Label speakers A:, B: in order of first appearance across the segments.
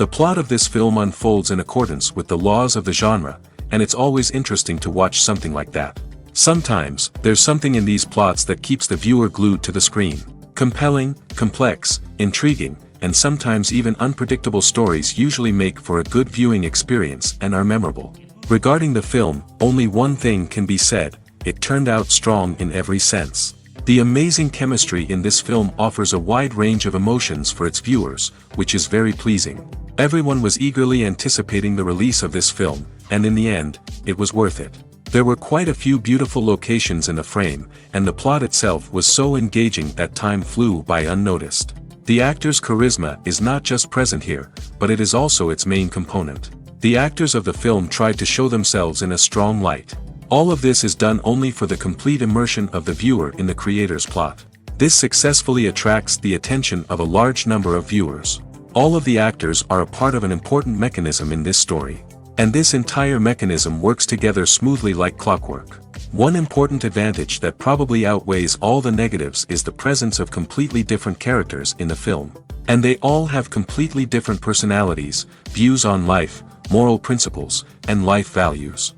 A: The plot of this film unfolds in accordance with the laws of the genre, and it's always interesting to watch something like that. Sometimes, there's something in these plots that keeps the viewer glued to the screen. Compelling, complex, intriguing, and sometimes even unpredictable stories usually make for a good viewing experience and are memorable. Regarding the film, only one thing can be said: it turned out strong in every sense. The amazing chemistry in this film offers a wide range of emotions for its viewers, which is very pleasing. Everyone was eagerly anticipating the release of this film, and in the end, it was worth it. There were quite a few beautiful locations in the frame, and the plot itself was so engaging that time flew by unnoticed. The actor's charisma is not just present here, but it is also its main component. The actors of the film tried to show themselves in a strong light. All of this is done only for the complete immersion of the viewer in the creator's plot. This successfully attracts the attention of a large number of viewers. All of the actors are a part of an important mechanism in this story. And this entire mechanism works together smoothly like clockwork. One important advantage that probably outweighs all the negatives is the presence of completely different characters in the film. And they all have completely different personalities, views on life, moral principles, and life values.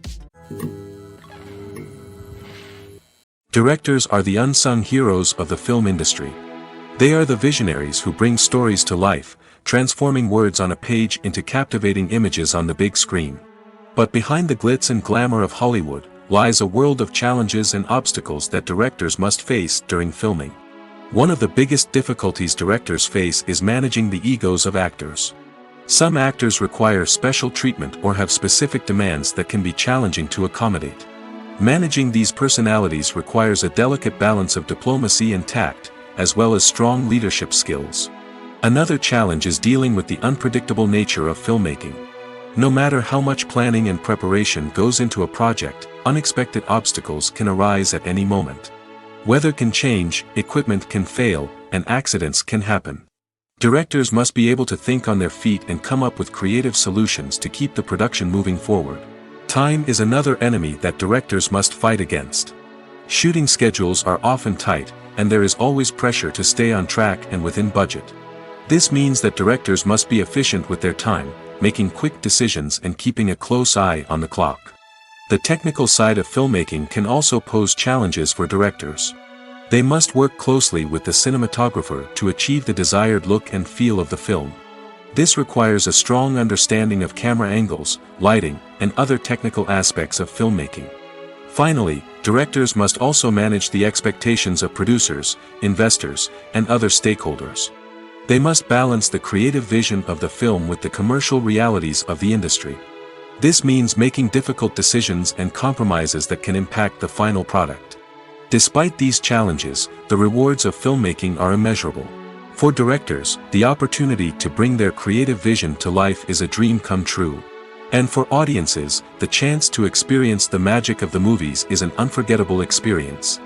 A: Directors are the unsung heroes of the film industry. They are the visionaries who bring stories to life, transforming words on a page into captivating images on the big screen. But behind the glitz and glamour of Hollywood, lies a world of challenges and obstacles that directors must face during filming. One of the biggest difficulties directors face is managing the egos of actors. Some actors require special treatment or have specific demands that can be challenging to accommodate. Managing these personalities requires a delicate balance of diplomacy and tact, as well as strong leadership skills. Another challenge is dealing with the unpredictable nature of filmmaking. No matter how much planning and preparation goes into a project, unexpected obstacles can arise at any moment. Weather can change, equipment can fail, and accidents can happen. Directors must be able to think on their feet and come up with creative solutions to keep the production moving forward. Time is another enemy that directors must fight against. Shooting schedules are often tight, and there is always pressure to stay on track and within budget. This means that directors must be efficient with their time, making quick decisions and keeping a close eye on the clock. The technical side of filmmaking can also pose challenges for directors. They must work closely with the cinematographer to achieve the desired look and feel of the film. This requires a strong understanding of camera angles, lighting, and other technical aspects of filmmaking. Finally, directors must also manage the expectations of producers, investors, and other stakeholders. They must balance the creative vision of the film with the commercial realities of the industry. This means making difficult decisions and compromises that can impact the final product. Despite these challenges, the rewards of filmmaking are immeasurable. For directors, the opportunity to bring their creative vision to life is a dream come true. And for audiences, the chance to experience the magic of the movies is an unforgettable experience.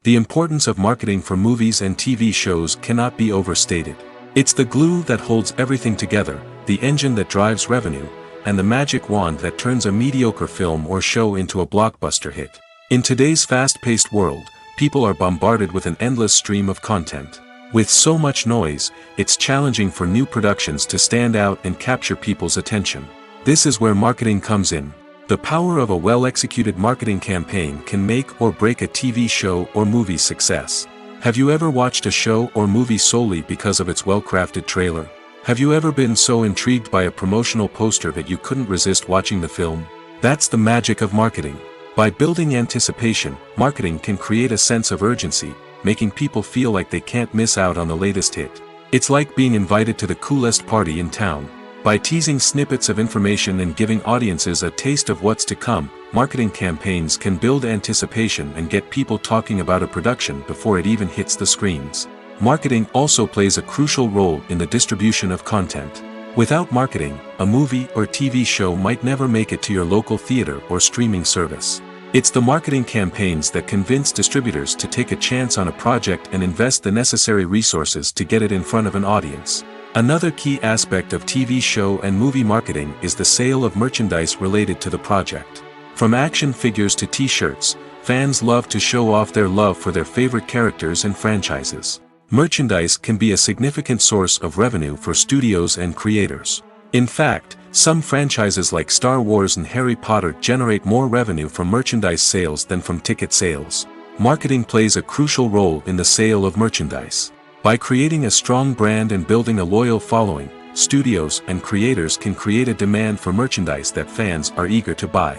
A: The importance of marketing for movies and TV shows cannot be overstated. It's the glue that holds everything together, the engine that drives revenue, and the magic wand that turns a mediocre film or show into a blockbuster hit. In today's fast-paced world, people are bombarded with an endless stream of content. With so much noise, it's challenging for new productions to stand out and capture people's attention. This is where marketing comes in. The power of a well-executed marketing campaign can make or break a TV show or movie's success. Have you ever watched a show or movie solely because of its well-crafted trailer? Have you ever been so intrigued by a promotional poster that you couldn't resist watching the film? That's the magic of marketing. By building anticipation, marketing can create a sense of urgency, making people feel like they can't miss out on the latest hit. It's like being invited to the coolest party in town. By teasing snippets of information and giving audiences a taste of what's to come, marketing campaigns can build anticipation and get people talking about a production before it even hits the screens. Marketing also plays a crucial role in the distribution of content. Without marketing, a movie or TV show might never make it to your local theater or streaming service. It's the marketing campaigns that convince distributors to take a chance on a project and invest the necessary resources to get it in front of an audience. Another key aspect of TV show and movie marketing is the sale of merchandise related to the project. From action figures to t-shirts, fans love to show off their love for their favorite characters and franchises. Merchandise can be a significant source of revenue for studios and creators. In fact, some franchises like Star Wars and Harry Potter generate more revenue from merchandise sales than from ticket sales. Marketing plays a crucial role in the sale of merchandise. By creating a strong brand and building a loyal following, studios and creators can create a demand for merchandise that fans are eager to buy.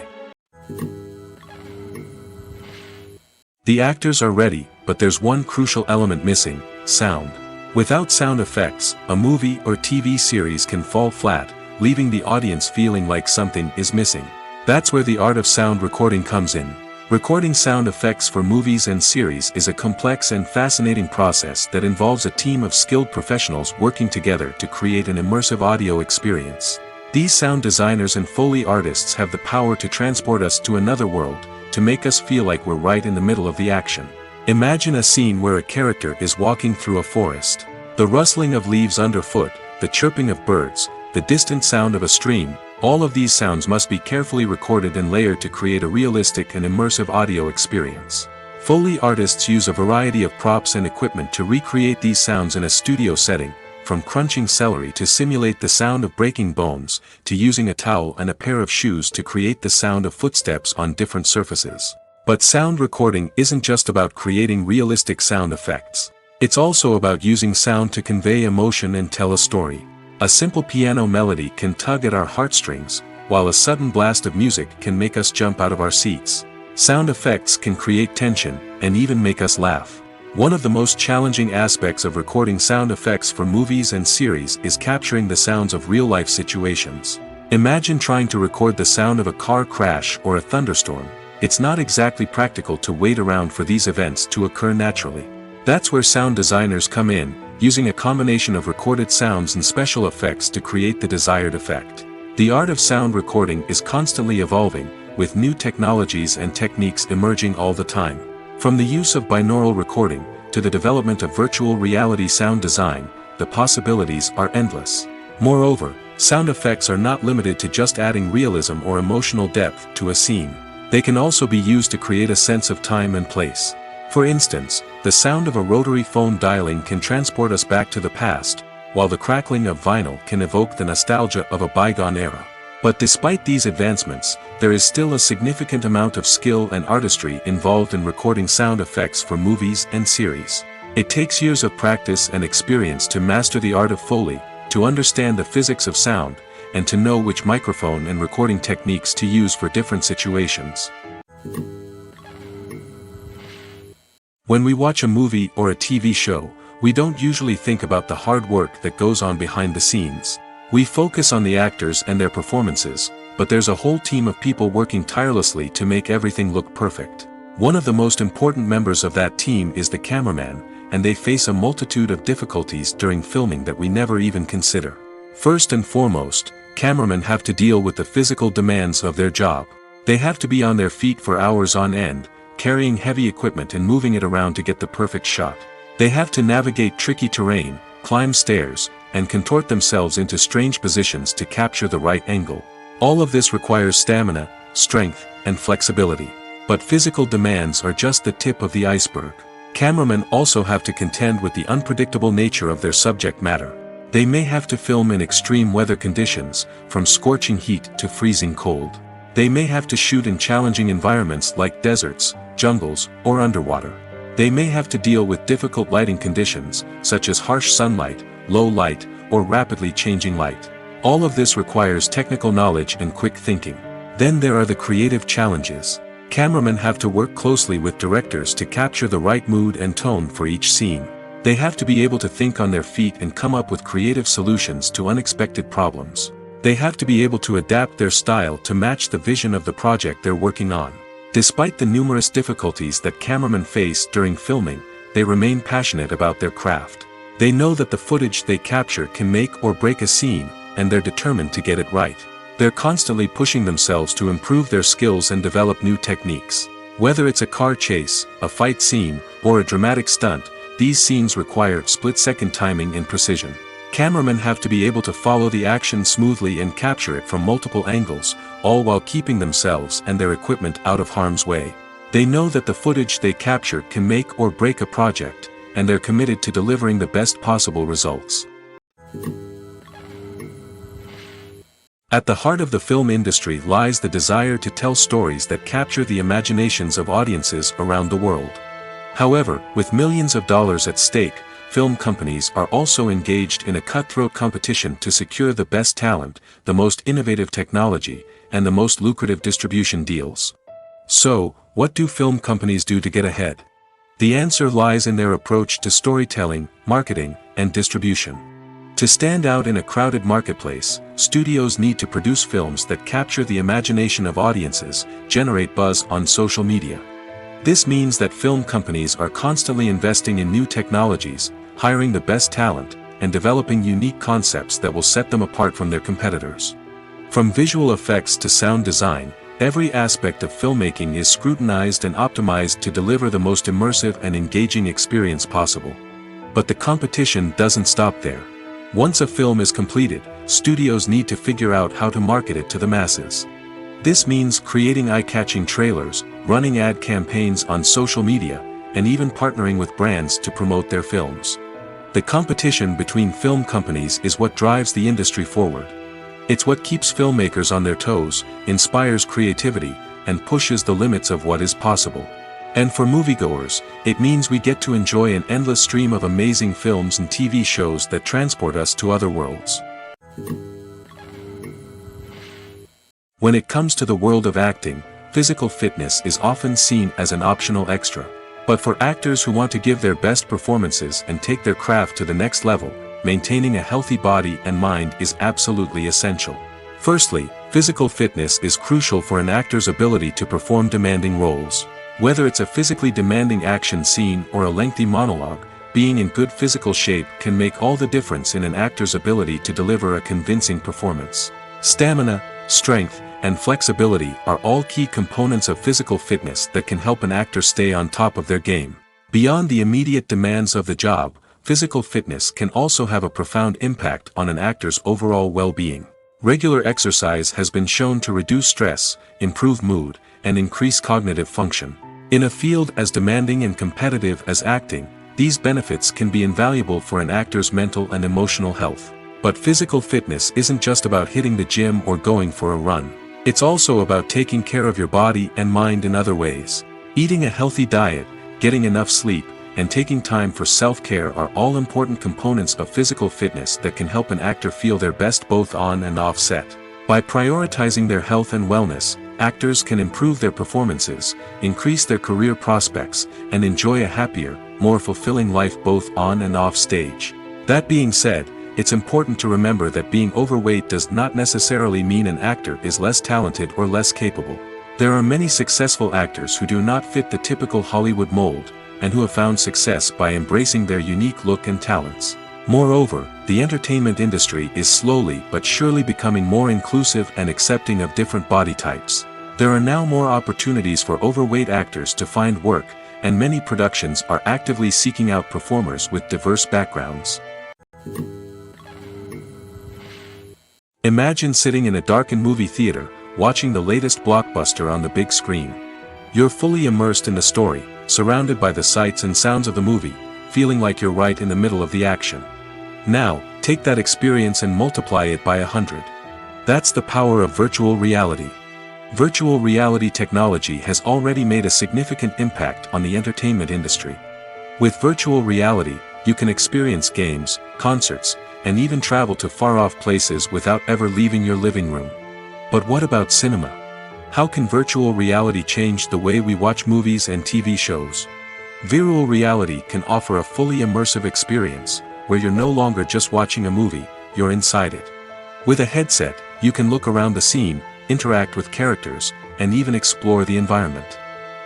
A: The actors are ready, but there's one crucial element missing: sound. Without sound effects, a movie or TV series can fall flat, leaving the audience feeling like something is missing. That's where the art of sound recording comes in. Recording sound effects for movies and series is a complex and fascinating process that involves a team of skilled professionals working together to create an immersive audio experience. These sound designers and Foley artists have the power to transport us to another world, to make us feel like we're right in the middle of the action. Imagine a scene where a character is walking through a forest. The rustling of leaves underfoot, the chirping of birds, the distant sound of a stream, all of these sounds must be carefully recorded and layered to create a realistic and immersive audio experience. Foley artists use a variety of props and equipment to recreate these sounds in a studio setting, from crunching celery to simulate the sound of breaking bones, to using a towel and a pair of shoes to create the sound of footsteps on different surfaces. But sound recording isn't just about creating realistic sound effects. It's also about using sound to convey emotion and tell a story. A simple piano melody can tug at our heartstrings, while a sudden blast of music can make us jump out of our seats. Sound effects can create tension, and even make us laugh. One of the most challenging aspects of recording sound effects for movies and series is capturing the sounds of real-life situations. Imagine trying to record the sound of a car crash or a thunderstorm. It's not exactly practical to wait around for these events to occur naturally. That's where sound designers come in, using a combination of recorded sounds and special effects to create the desired effect. The art of sound recording is constantly evolving, with new technologies and techniques emerging all the time. From the use of binaural recording, to the development of virtual reality sound design, the possibilities are endless. Moreover, sound effects are not limited to just adding realism or emotional depth to a scene. They can also be used to create a sense of time and place. For instance, the sound of a rotary phone dialing can transport us back to the past, while the crackling of vinyl can evoke the nostalgia of a bygone era. But despite these advancements, there is still a significant amount of skill and artistry involved in recording sound effects for movies and series. It takes years of practice and experience to master the art of Foley, to understand the physics of sound, and to know which microphone and recording techniques to use for different situations. When we watch a movie or a TV show, we don't usually think about the hard work that goes on behind the scenes. We focus on the actors and their performances, but there's a whole team of people working tirelessly to make everything look perfect. One of the most important members of that team is the cameraman, and they face a multitude of difficulties during filming that we never even consider. First and foremost, cameramen have to deal with the physical demands of their job. They have to be on their feet for hours on end, carrying heavy equipment and moving it around to get the perfect shot. They have to navigate tricky terrain, climb stairs, and contort themselves into strange positions to capture the right angle. All of this requires stamina, strength, and flexibility. But physical demands are just the tip of the iceberg. Cameramen also have to contend with the unpredictable nature of their subject matter. They may have to film in extreme weather conditions, from scorching heat to freezing cold. They may have to shoot in challenging environments like deserts, jungles, or underwater. They may have to deal with difficult lighting conditions, such as harsh sunlight, low light, or rapidly changing light. All of this requires technical knowledge and quick thinking. Then there are the creative challenges. Cameramen have to work closely with directors to capture the right mood and tone for each scene. They have to be able to think on their feet and come up with creative solutions to unexpected problems. They have to be able to adapt their style to match the vision of the project they're working on. Despite the numerous difficulties that cameramen face during filming, they remain passionate about their craft. They know that the footage they capture can make or break a scene, and they're determined to get it right. They're constantly pushing themselves to improve their skills and develop new techniques. Whether it's a car chase, a fight scene, or a dramatic stunt, these scenes require split-second timing and precision. Cameramen have to be able to follow the action smoothly and capture it from multiple angles, all while keeping themselves and their equipment out of harm's way. They know that the footage they capture can make or break a project, and they're committed to delivering the best possible results. At the heart of the film industry lies the desire to tell stories that capture the imaginations of audiences around the world. However, with millions of dollars at stake, film companies are also engaged in a cutthroat competition to secure the best talent, the most innovative technology, and the most lucrative distribution deals. So, what do film companies do to get ahead? The answer lies in their approach to storytelling, marketing, and distribution. To stand out in a crowded marketplace, studios need to produce films that capture the imagination of audiences, generate buzz on social media. This means that film companies are constantly investing in new technologies, hiring the best talent, and developing unique concepts that will set them apart from their competitors. From visual effects to sound design, every aspect of filmmaking is scrutinized and optimized to deliver the most immersive and engaging experience possible. But the competition doesn't stop there. Once a film is completed, studios need to figure out how to market it to the masses. This means creating eye-catching trailers, running ad campaigns on social media, and even partnering with brands to promote their films. The competition between film companies is what drives the industry forward. It's what keeps filmmakers on their toes, inspires creativity, and pushes the limits of what is possible. And for moviegoers, it means we get to enjoy an endless stream of amazing films and TV shows that transport us to other worlds. When it comes to the world of acting, physical fitness is often seen as an optional extra. But for actors who want to give their best performances and take their craft to the next level, maintaining a healthy body and mind is absolutely essential. Firstly, physical fitness is crucial for an actor's ability to perform demanding roles. Whether it's a physically demanding action scene or a lengthy monologue, being in good physical shape can make all the difference in an actor's ability to deliver a convincing performance. Stamina, strength, and flexibility are all key components of physical fitness that can help an actor stay on top of their game. Beyond the immediate demands of the job, physical fitness can also have a profound impact on an actor's overall well-being. Regular exercise has been shown to reduce stress, improve mood, and increase cognitive function. In a field as demanding and competitive as acting, these benefits can be invaluable for an actor's mental and emotional health. But physical fitness isn't just about hitting the gym or going for a run. It's also about taking care of your body and mind in other ways. Eating a healthy diet, getting enough sleep, and taking time for self-care are all important components of physical fitness that can help an actor feel their best both on and off set. By prioritizing their health and wellness, actors can improve their performances, increase their career prospects, and enjoy a happier, more fulfilling life both on and off stage. That being said, it's important to remember that being overweight does not necessarily mean an actor is less talented or less capable. There are many successful actors who do not fit the typical Hollywood mold, and who have found success by embracing their unique look and talents. Moreover, the entertainment industry is slowly but surely becoming more inclusive and accepting of different body types. There are now more opportunities for overweight actors to find work, and many productions are actively seeking out performers with diverse backgrounds. Imagine sitting in a darkened movie theater, watching the latest blockbuster on the big screen. You're fully immersed in the story, surrounded by the sights and sounds of the movie, feeling like you're right in the middle of the action. Now, take that experience and multiply it by 100. That's the power of virtual reality. Virtual reality technology has already made a significant impact on the entertainment industry. With virtual reality, you can experience games, concerts, and even travel to far-off places without ever leaving your living room. But what about cinema? How can virtual reality change the way we watch movies and TV shows? Virtual reality can offer a fully immersive experience, where you're no longer just watching a movie, you're inside it. With a headset, you can look around the scene, interact with characters, and even explore the environment.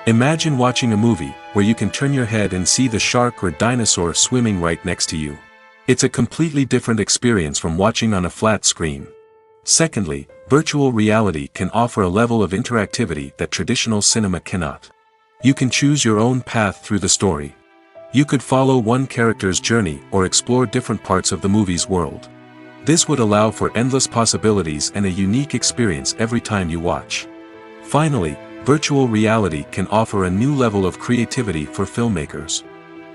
A: Imagine watching a movie, where you can turn your head and see the shark or dinosaur swimming right next to you. It's a completely different experience from watching on a flat screen. Secondly, virtual reality can offer a level of interactivity that traditional cinema cannot. You can choose your own path through the story. You could follow one character's journey or explore different parts of the movie's world. This would allow for endless possibilities and a unique experience every time you watch. Finally, virtual reality can offer a new level of creativity for filmmakers.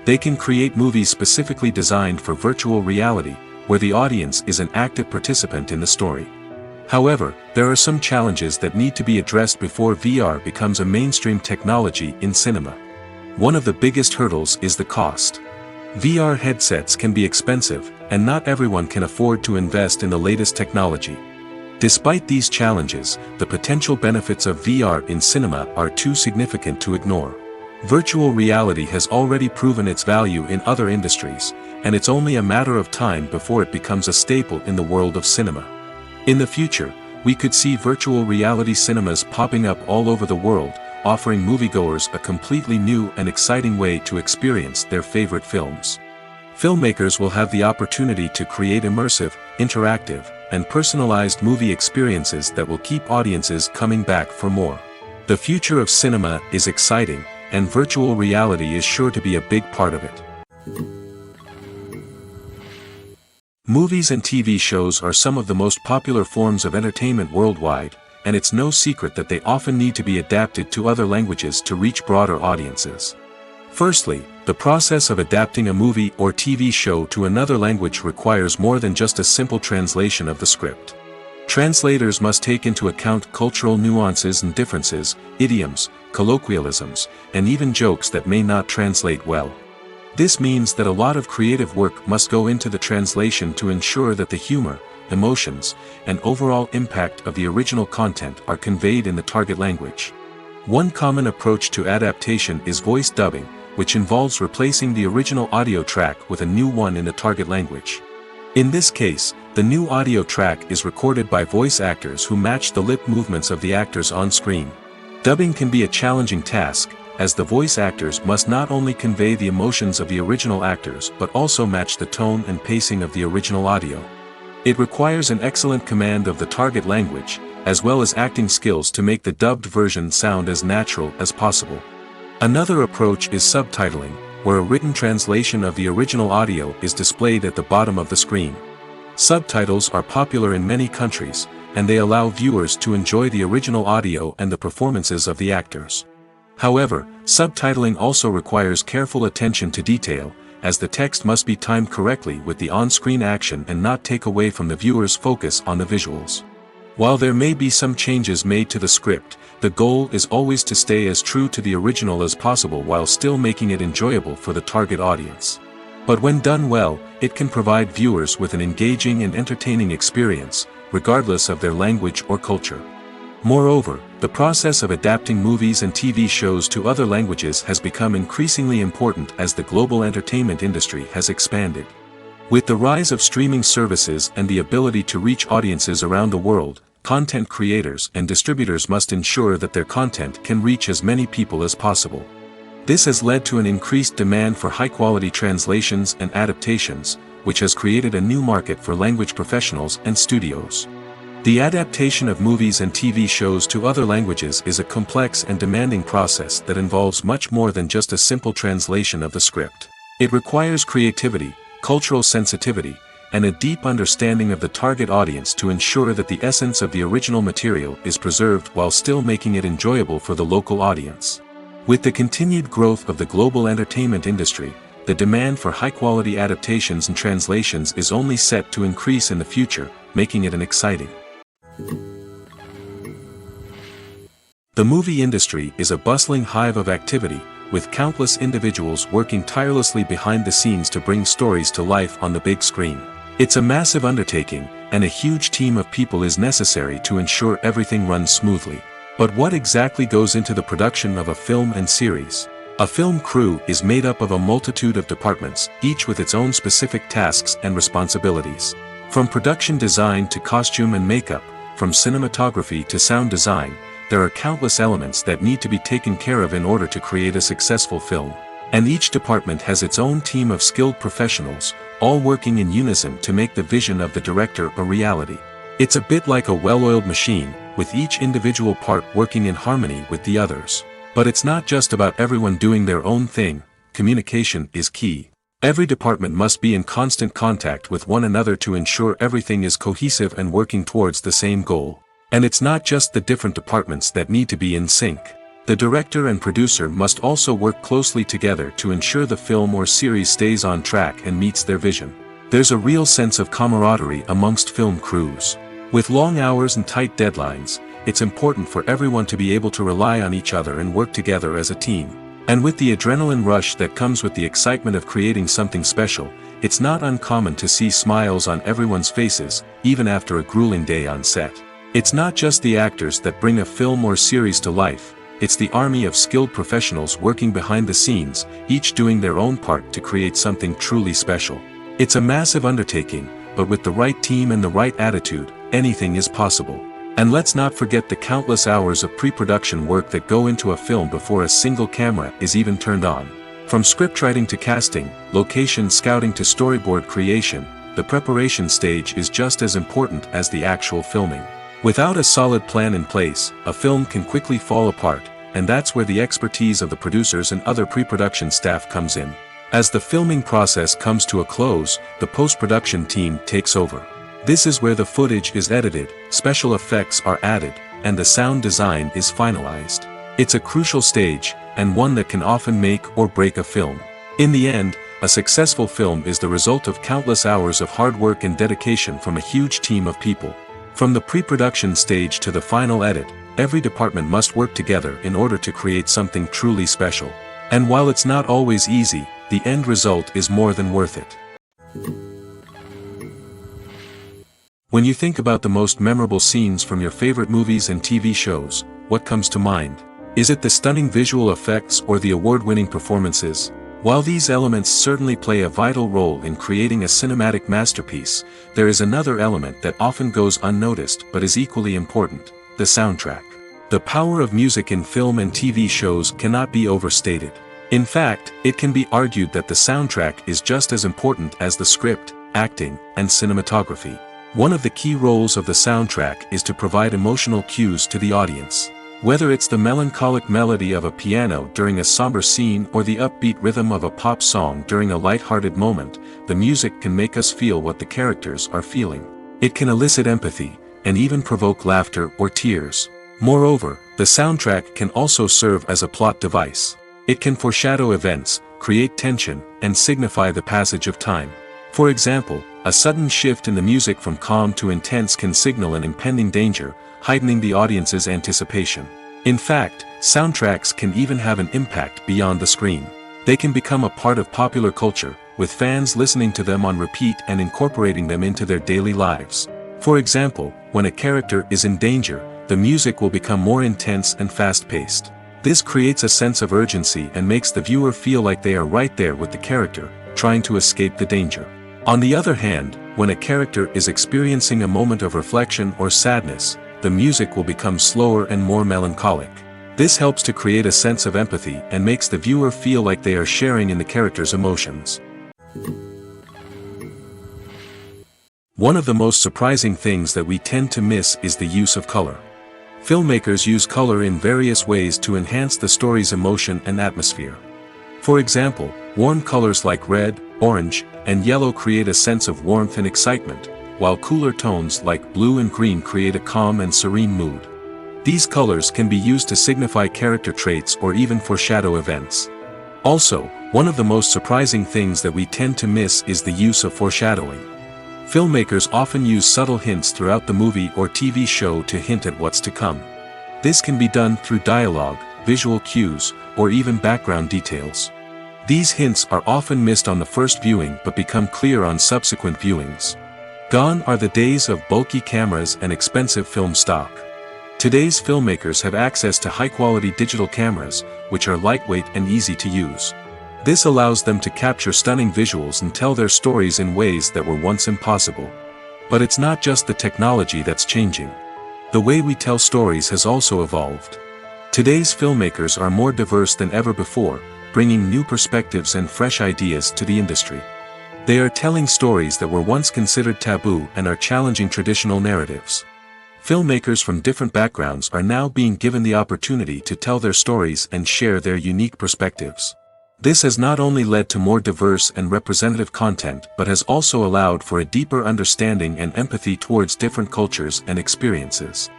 A: They can create movies specifically designed for virtual reality, where the audience is an active participant in the story. However, there are some challenges that need to be addressed before VR becomes a mainstream technology in cinema. One of the biggest hurdles is the cost. VR headsets can be expensive, and not everyone can afford to invest in the latest technology. Despite these challenges, the potential benefits of VR in cinema are too significant to ignore. Virtual reality has already proven its value in other industries, and it's only a matter of time before it becomes a staple in the world of cinema. In the future, we could see virtual reality cinemas popping up all over the world, offering moviegoers a completely new and exciting way to experience their favorite films. Filmmakers will have the opportunity to create immersive, interactive, and personalized movie experiences that will keep audiences coming back for more. The future of cinema is exciting, and virtual reality is sure to be a big part of it. Movies and TV shows are some of the most popular forms of entertainment worldwide, and it's no secret that they often need to be adapted to other languages to reach broader audiences. Firstly, the process of adapting a movie or TV show to another language requires more than just a simple translation of the script. Translators must take into account cultural nuances and differences, idioms, colloquialisms, and even jokes that may not translate well. This means that a lot of creative work must go into the translation to ensure that the humor, emotions, and overall impact of the original content are conveyed in the target language. One common approach to adaptation is voice dubbing, which involves replacing the original audio track with a new one in the target language. In this case, the new audio track is recorded by voice actors who match the lip movements of the actors on screen. Dubbing can be a challenging task, as the voice actors must not only convey the emotions of the original actors but also match the tone and pacing of the original audio. It requires an excellent command of the target language, as well as acting skills to make the dubbed version sound as natural as possible. Another approach is subtitling, where a written translation of the original audio is displayed at the bottom of the screen. Subtitles are popular in many countries, and they allow viewers to enjoy the original audio and the performances of the actors. However, subtitling also requires careful attention to detail, as the text must be timed correctly with the on-screen action and not take away from the viewer's focus on the visuals. While there may be some changes made to the script, the goal is always to stay as true to the original as possible while still making it enjoyable for the target audience. But when done well, it can provide viewers with an engaging and entertaining experience, regardless of their language or culture. Moreover, the process of adapting movies and TV shows to other languages has become increasingly important as the global entertainment industry has expanded. With the rise of streaming services and the ability to reach audiences around the world, content creators and distributors must ensure that their content can reach as many people as possible. This has led to an increased demand for high-quality translations and adaptations, which has created a new market for language professionals and studios. The adaptation of movies and TV shows to other languages is a complex and demanding process that involves much more than just a simple translation of the script. It requires creativity, cultural sensitivity, and a deep understanding of the target audience to ensure that the essence of the original material is preserved while still making it enjoyable for the local audience. With the continued growth of the global entertainment industry, the demand for high-quality adaptations and translations is only set to increase in the future, making it an exciting. The movie industry is a bustling hive of activity, with countless individuals working tirelessly behind the scenes to bring stories to life on the big screen. It's a massive undertaking, and a huge team of people is necessary to ensure everything runs smoothly. But what exactly goes into the production of a film and series? A film crew is made up of a multitude of departments, each with its own specific tasks and responsibilities. From production design to costume and makeup, from cinematography to sound design, there are countless elements that need to be taken care of in order to create a successful film. And each department has its own team of skilled professionals, all working in unison to make the vision of the director a reality. It's a bit like a well-oiled machine, with each individual part working in harmony with the others. But it's not just about everyone doing their own thing. Communication is key. Every department must be in constant contact with one another to ensure everything is cohesive and working towards the same goal. And it's not just the different departments that need to be in sync. The director and producer must also work closely together to ensure the film or series stays on track and meets their vision. There's a real sense of camaraderie amongst film crews. With long hours and tight deadlines, it's important for everyone to be able to rely on each other and work together as a team. And with the adrenaline rush that comes with the excitement of creating something special, it's not uncommon to see smiles on everyone's faces, even after a grueling day on set. It's not just the actors that bring a film or series to life, it's the army of skilled professionals working behind the scenes, each doing their own part to create something truly special. It's a massive undertaking, but with the right team and the right attitude, anything is possible. And let's not forget the countless hours of pre-production work that go into a film before a single camera is even turned on. From scriptwriting to casting, location scouting to storyboard creation, the preparation stage is just as important as the actual filming. Without a solid plan in place, a film can quickly fall apart, and that's where the expertise of the producers and other pre-production staff comes in. As the filming process comes to a close, the post-production team takes over. This is where the footage is edited, special effects are added, and the sound design is finalized. It's a crucial stage, and one that can often make or break a film. In the end, a successful film is the result of countless hours of hard work and dedication from a huge team of people. From the pre-production stage to the final edit, every department must work together in order to create something truly special. And while it's not always easy, the end result is more than worth it. When you think about the most memorable scenes from your favorite movies and TV shows, what comes to mind? Is it the stunning visual effects or the award-winning performances? While these elements certainly play a vital role in creating a cinematic masterpiece, there is another element that often goes unnoticed but is equally important: the soundtrack. The power of music in film and TV shows cannot be overstated. In fact, it can be argued that the soundtrack is just as important as the script, acting, and cinematography. One of the key roles of the soundtrack is to provide emotional cues to the audience. Whether it's the melancholic melody of a piano during a somber scene or the upbeat rhythm of a pop song during a light-hearted moment, the music can make us feel what the characters are feeling. It can elicit empathy, and even provoke laughter or tears. Moreover, the soundtrack can also serve as a plot device. It can foreshadow events, create tension, and signify the passage of time. For example, a sudden shift in the music from calm to intense can signal an impending danger, heightening the audience's anticipation. In fact, soundtracks can even have an impact beyond the screen. They can become a part of popular culture, with fans listening to them on repeat and incorporating them into their daily lives. For example, when a character is in danger, the music will become more intense and fast-paced. This creates a sense of urgency and makes the viewer feel like they are right there with the character, trying to escape the danger. On the other hand, when a character is experiencing a moment of reflection or sadness, the music will become slower and more melancholic. This helps to create a sense of empathy and makes the viewer feel like they are sharing in the character's emotions. One of the most surprising things that we tend to miss is the use of color. Filmmakers use color in various ways to enhance the story's emotion and atmosphere. For example, warm colors like red, orange, and yellow create a sense of warmth and excitement, while cooler tones like blue and green create a calm and serene mood. These colors can be used to signify character traits or even foreshadow events. Also, one of the most surprising things that we tend to miss is the use of foreshadowing. Filmmakers often use subtle hints throughout the movie or TV show to hint at what's to come. This can be done through dialogue, visual cues, or even background details. These hints are often missed on the first viewing but become clear on subsequent viewings. Gone are the days of bulky cameras and expensive film stock. Today's filmmakers have access to high-quality digital cameras, which are lightweight and easy to use. This allows them to capture stunning visuals and tell their stories in ways that were once impossible. But it's not just the technology that's changing. The way we tell stories has also evolved. Today's filmmakers are more diverse than ever before, bringing new perspectives and fresh ideas to the industry. They are telling stories that were once considered taboo and are challenging traditional narratives. Filmmakers from different backgrounds are now being given the opportunity to tell their stories and share their unique perspectives. This has not only led to more diverse and representative content but has also allowed for a deeper understanding and empathy towards different cultures and experiences.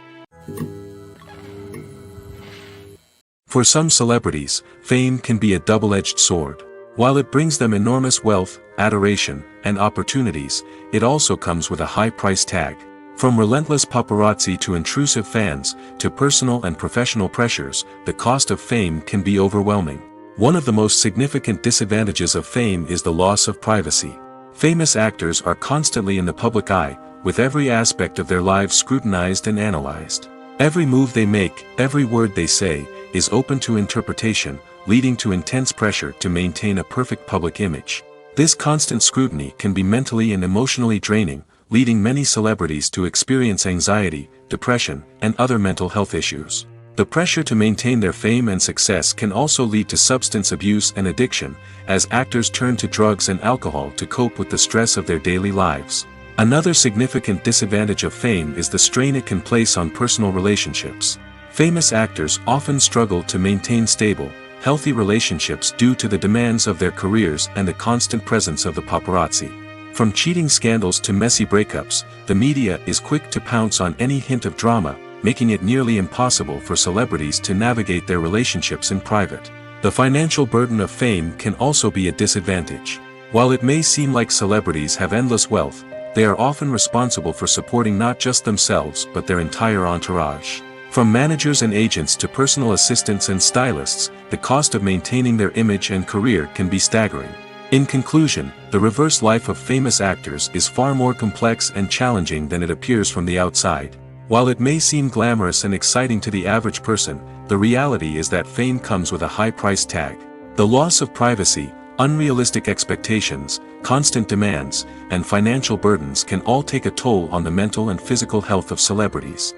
A: For some celebrities, fame can be a double-edged sword. While it brings them enormous wealth, adoration, and opportunities, it also comes with a high price tag. From relentless paparazzi to intrusive fans, to personal and professional pressures, the cost of fame can be overwhelming. One of the most significant disadvantages of fame is the loss of privacy. Famous actors are constantly in the public eye, with every aspect of their lives scrutinized and analyzed. Every move they make, every word they say, is open to interpretation, leading to intense pressure to maintain a perfect public image. This constant scrutiny can be mentally and emotionally draining, leading many celebrities to experience anxiety, depression, and other mental health issues. The pressure to maintain their fame and success can also lead to substance abuse and addiction, as actors turn to drugs and alcohol to cope with the stress of their daily lives. Another significant disadvantage of fame is the strain it can place on personal relationships. Famous actors often struggle to maintain stable, healthy relationships due to the demands of their careers and the constant presence of the paparazzi. From cheating scandals to messy breakups, the media is quick to pounce on any hint of drama, making it nearly impossible for celebrities to navigate their relationships in private. The financial burden of fame can also be a disadvantage. While it may seem like celebrities have endless wealth, they are often responsible for supporting not just themselves but their entire entourage. From managers and agents to personal assistants and stylists, the cost of maintaining their image and career can be staggering. In conclusion, the reverse life of famous actors is far more complex and challenging than it appears from the outside. While it may seem glamorous and exciting to the average person, the reality is that fame comes with a high price tag. The loss of privacy, unrealistic expectations, constant demands, and financial burdens can all take a toll on the mental and physical health of celebrities.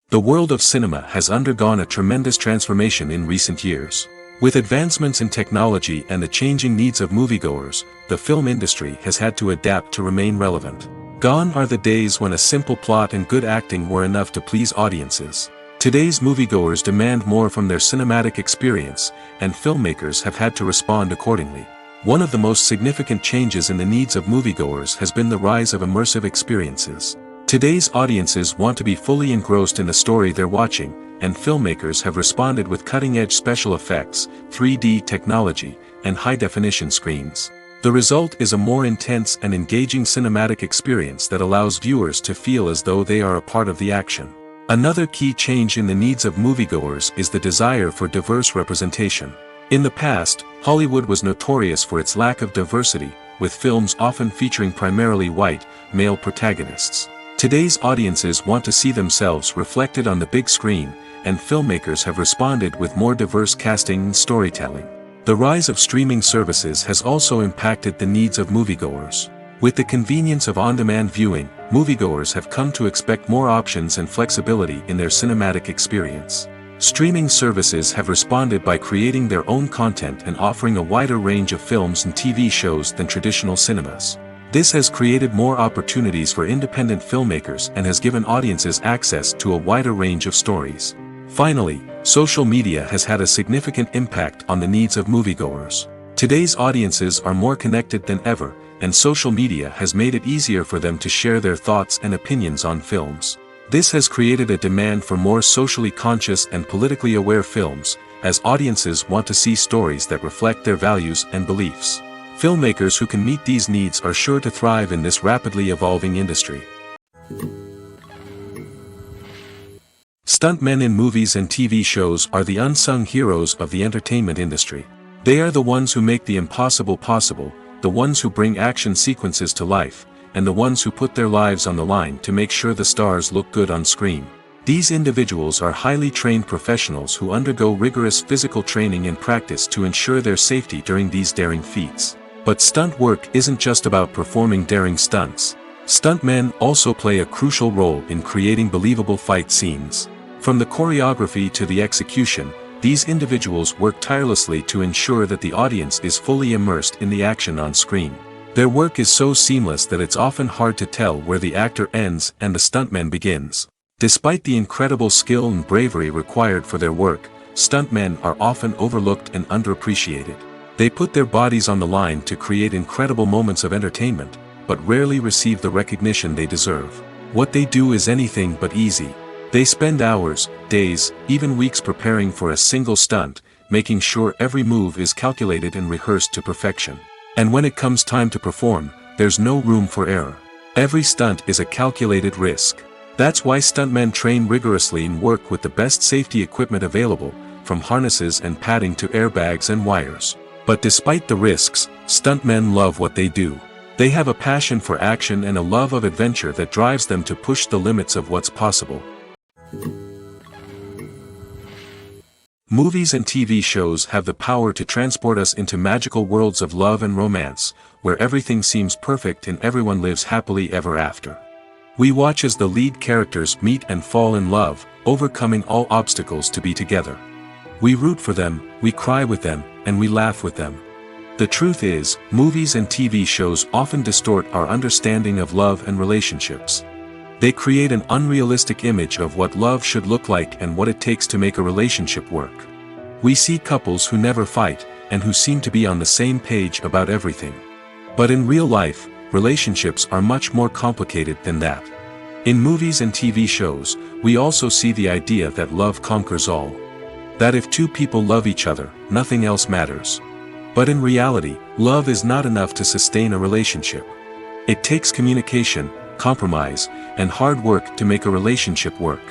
A: The world of cinema has undergone a tremendous transformation in recent years. With advancements in technology and the changing needs of moviegoers, the film industry has had to adapt to remain relevant. Gone are the days when a simple plot and good acting were enough to please audiences. Today's moviegoers demand more from their cinematic experience, and filmmakers have had to respond accordingly. One of the most significant changes in the needs of moviegoers has been the rise of immersive experiences. Today's audiences want to be fully engrossed in the story they're watching, and filmmakers have responded with cutting-edge special effects, 3D technology, and high-definition screens. The result is a more intense and engaging cinematic experience that allows viewers to feel as though they are a part of the action. Another key change in the needs of moviegoers is the desire for diverse representation. In the past, Hollywood was notorious for its lack of diversity, with films often featuring primarily white, male protagonists. Today's audiences want to see themselves reflected on the big screen, and filmmakers have responded with more diverse casting and storytelling. The rise of streaming services has also impacted the needs of moviegoers. With the convenience of on-demand viewing, moviegoers have come to expect more options and flexibility in their cinematic experience. Streaming services have responded by creating their own content and offering a wider range of films and TV shows than traditional cinemas. This has created more opportunities for independent filmmakers and has given audiences access to a wider range of stories. Finally, social media has had a significant impact on the needs of moviegoers. Today's audiences are more connected than ever, and social media has made it easier for them to share their thoughts and opinions on films. This has created a demand for more socially conscious and politically aware films, as audiences want to see stories that reflect their values and beliefs. Filmmakers who can meet these needs are sure to thrive in this rapidly evolving industry. Stuntmen in movies and TV shows are the unsung heroes of the entertainment industry. They are the ones who make the impossible possible, the ones who bring action sequences to life, and the ones who put their lives on the line to make sure the stars look good on screen. These individuals are highly trained professionals who undergo rigorous physical training and practice to ensure their safety during these daring feats. But stunt work isn't just about performing daring stunts. Stuntmen also play a crucial role in creating believable fight scenes. From the choreography to the execution, these individuals work tirelessly to ensure that the audience is fully immersed in the action on screen. Their work is so seamless that it's often hard to tell where the actor ends and the stuntman begins. Despite the incredible skill and bravery required for their work, stuntmen are often overlooked and underappreciated. They put their bodies on the line to create incredible moments of entertainment, but rarely receive the recognition they deserve. What they do is anything but easy. They spend hours, days, even weeks preparing for a single stunt, making sure every move is calculated and rehearsed to perfection. And when it comes time to perform, there's no room for error. Every stunt is a calculated risk. That's why stuntmen train rigorously and work with the best safety equipment available, from harnesses and padding to airbags and wires. But despite the risks, stuntmen love what they do. They have a passion for action and a love of adventure that drives them to push the limits of what's possible. Movies and TV shows have the power to transport us into magical worlds of love and romance, where everything seems perfect and everyone lives happily ever after. We watch as the lead characters meet and fall in love, overcoming all obstacles to be together. We root for them, we cry with them, and we laugh with them. The truth is, movies and TV shows often distort our understanding of love and relationships. They create an unrealistic image of what love should look like and what it takes to make a relationship work. We see couples who never fight, and who seem to be on the same page about everything. But in real life, relationships are much more complicated than that. In movies and TV shows, we also see the idea that love conquers all. That if two people love each other, nothing else matters. But in reality, love is not enough to sustain a relationship. It takes communication, compromise, and hard work to make a relationship work.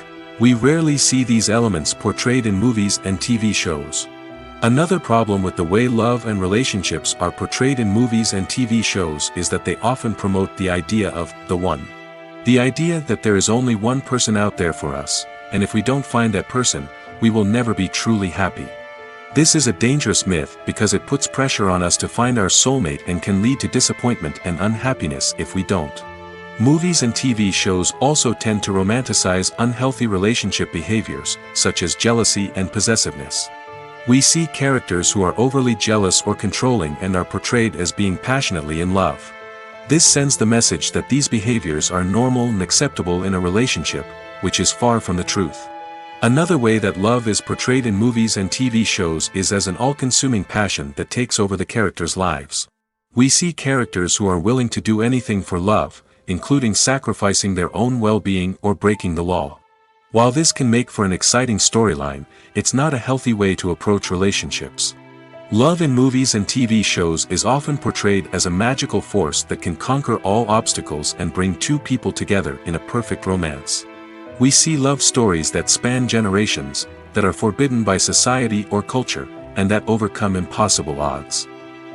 A: We rarely see these elements portrayed in movies and TV shows. Another problem with the way love and relationships are portrayed in movies and TV shows is that they often promote the idea of the one. The idea that there is only one person out there for us, and if we don't find that person, we will never be truly happy. This is a dangerous myth because it puts pressure on us to find our soulmate and can lead to disappointment and unhappiness if we don't. Movies and TV shows also tend to romanticize unhealthy relationship behaviors, such as jealousy and possessiveness. We see characters who are overly jealous or controlling and are portrayed as being passionately in love. This sends the message that these behaviors are normal and acceptable in a relationship, which is far from the truth. Another way that love is portrayed in movies and TV shows is as an all-consuming passion that takes over the characters' lives. We see characters who are willing to do anything for love, including sacrificing their own well-being or breaking the law. While this can make for an exciting storyline, it's not a healthy way to approach relationships. Love in movies and TV shows is often portrayed as a magical force that can conquer all obstacles and bring two people together in a perfect romance. We see love stories that span generations, that are forbidden by society or culture, and that overcome impossible odds.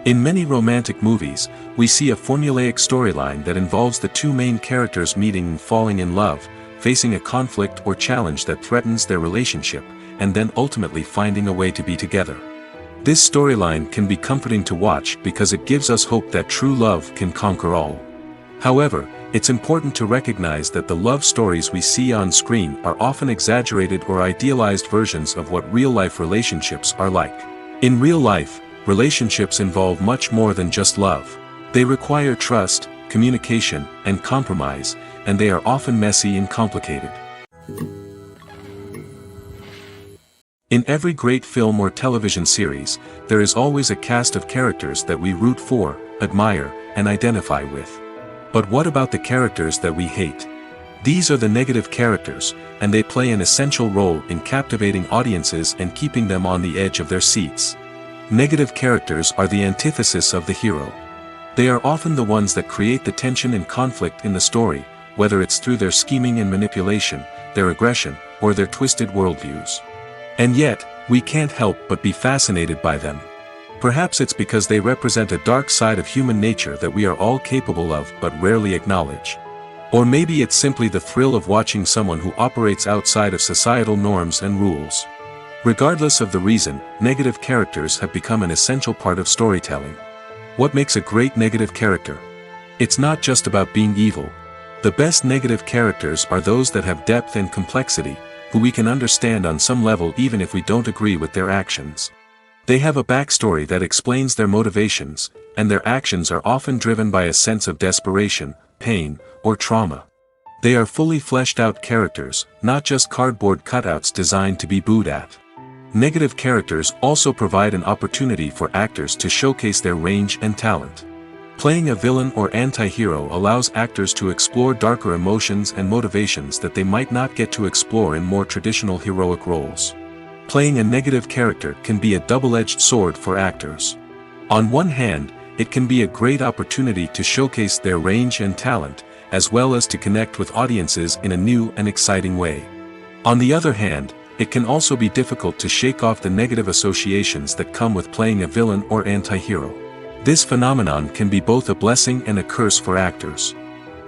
A: In many romantic movies, we see a formulaic storyline that involves the two main characters meeting and falling in love, facing a conflict or challenge that threatens their relationship, and then ultimately finding a way to be together. This storyline can be comforting to watch because it gives us hope that true love can conquer all. However, it's important to recognize that the love stories we see on screen are often exaggerated or idealized versions of what real-life relationships are like. In real life, relationships involve much more than just love. They require trust, communication, and compromise, and they are often messy and complicated. In every great film or television series, there is always a cast of characters that we root for, admire, and identify with. But what about the characters that we hate? These are the negative characters, and they play an essential role in captivating audiences and keeping them on the edge of their seats. Negative characters are the antithesis of the hero. They are often the ones that create the tension and conflict in the story, whether it's through their scheming and manipulation, their aggression, or their twisted worldviews. And yet, we can't help but be fascinated by them. Perhaps it's because they represent a dark side of human nature that we are all capable of but rarely acknowledge. Or maybe it's simply the thrill of watching someone who operates outside of societal norms and rules. Regardless of the reason, negative characters have become an essential part of storytelling. What makes a great negative character? It's not just about being evil. The best negative characters are those that have depth and complexity, who we can understand on some level even if we don't agree with their actions. They have a backstory that explains their motivations, and their actions are often driven by a sense of desperation, pain, or trauma. They are fully fleshed out characters, not just cardboard cutouts designed to be booed at. Negative characters also provide an opportunity for actors to showcase their range and talent. Playing a villain or anti-hero allows actors to explore darker emotions and motivations that they might not get to explore in more traditional heroic roles. Playing a negative character can be a double-edged sword for actors. On one hand, it can be a great opportunity to showcase their range and talent, as well as to connect with audiences in a new and exciting way. On the other hand, it can also be difficult to shake off the negative associations that come with playing a villain or anti-hero. This phenomenon can be both a blessing and a curse for actors.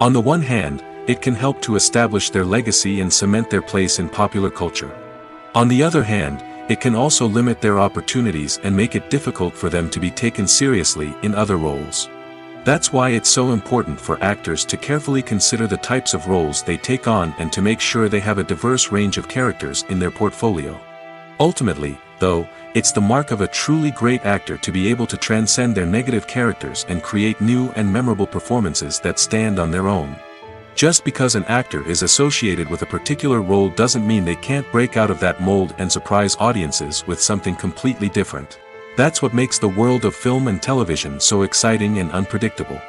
A: On the one hand, it can help to establish their legacy and cement their place in popular culture. On the other hand, it can also limit their opportunities and make it difficult for them to be taken seriously in other roles. That's why it's so important for actors to carefully consider the types of roles they take on and to make sure they have a diverse range of characters in their portfolio. Ultimately, though, it's the mark of a truly great actor to be able to transcend their negative characters and create new and memorable performances that stand on their own. Just because an actor is associated with a particular role doesn't mean they can't break out of that mold and surprise audiences with something completely different. That's what makes the world of film and television so exciting and unpredictable.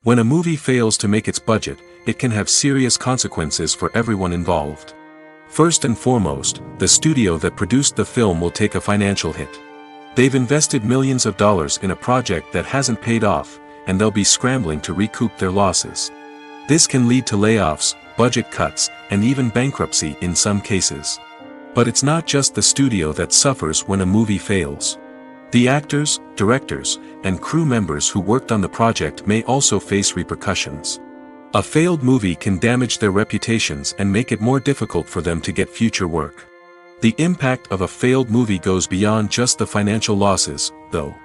A: When a movie fails to make its budget, it can have serious consequences for everyone involved. First and foremost, the studio that produced the film will take a financial hit. They've invested millions of dollars in a project that hasn't paid off, and they'll be scrambling to recoup their losses. This can lead to layoffs, budget cuts, and even bankruptcy in some cases. But it's not just the studio that suffers when a movie fails. The actors, directors, and crew members who worked on the project may also face repercussions. A failed movie can damage their reputations and make it more difficult for them to get future work. The impact of a failed movie goes beyond just the financial losses, though.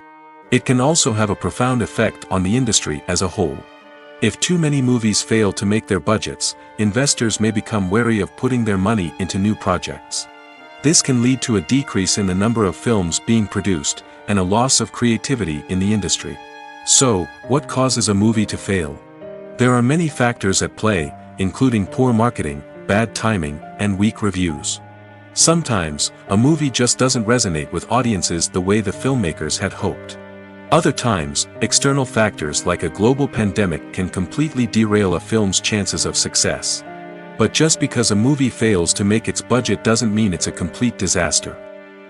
A: It can also have a profound effect on the industry as a whole. If too many movies fail to make their budgets, investors may become wary of putting their money into new projects. This can lead to a decrease in the number of films being produced, and a loss of creativity in the industry. So, what causes a movie to fail? There are many factors at play, including poor marketing, bad timing, and weak reviews. Sometimes, a movie just doesn't resonate with audiences the way the filmmakers had hoped. Other times, external factors like a global pandemic can completely derail a film's chances of success. But just because a movie fails to make its budget doesn't mean it's a complete disaster.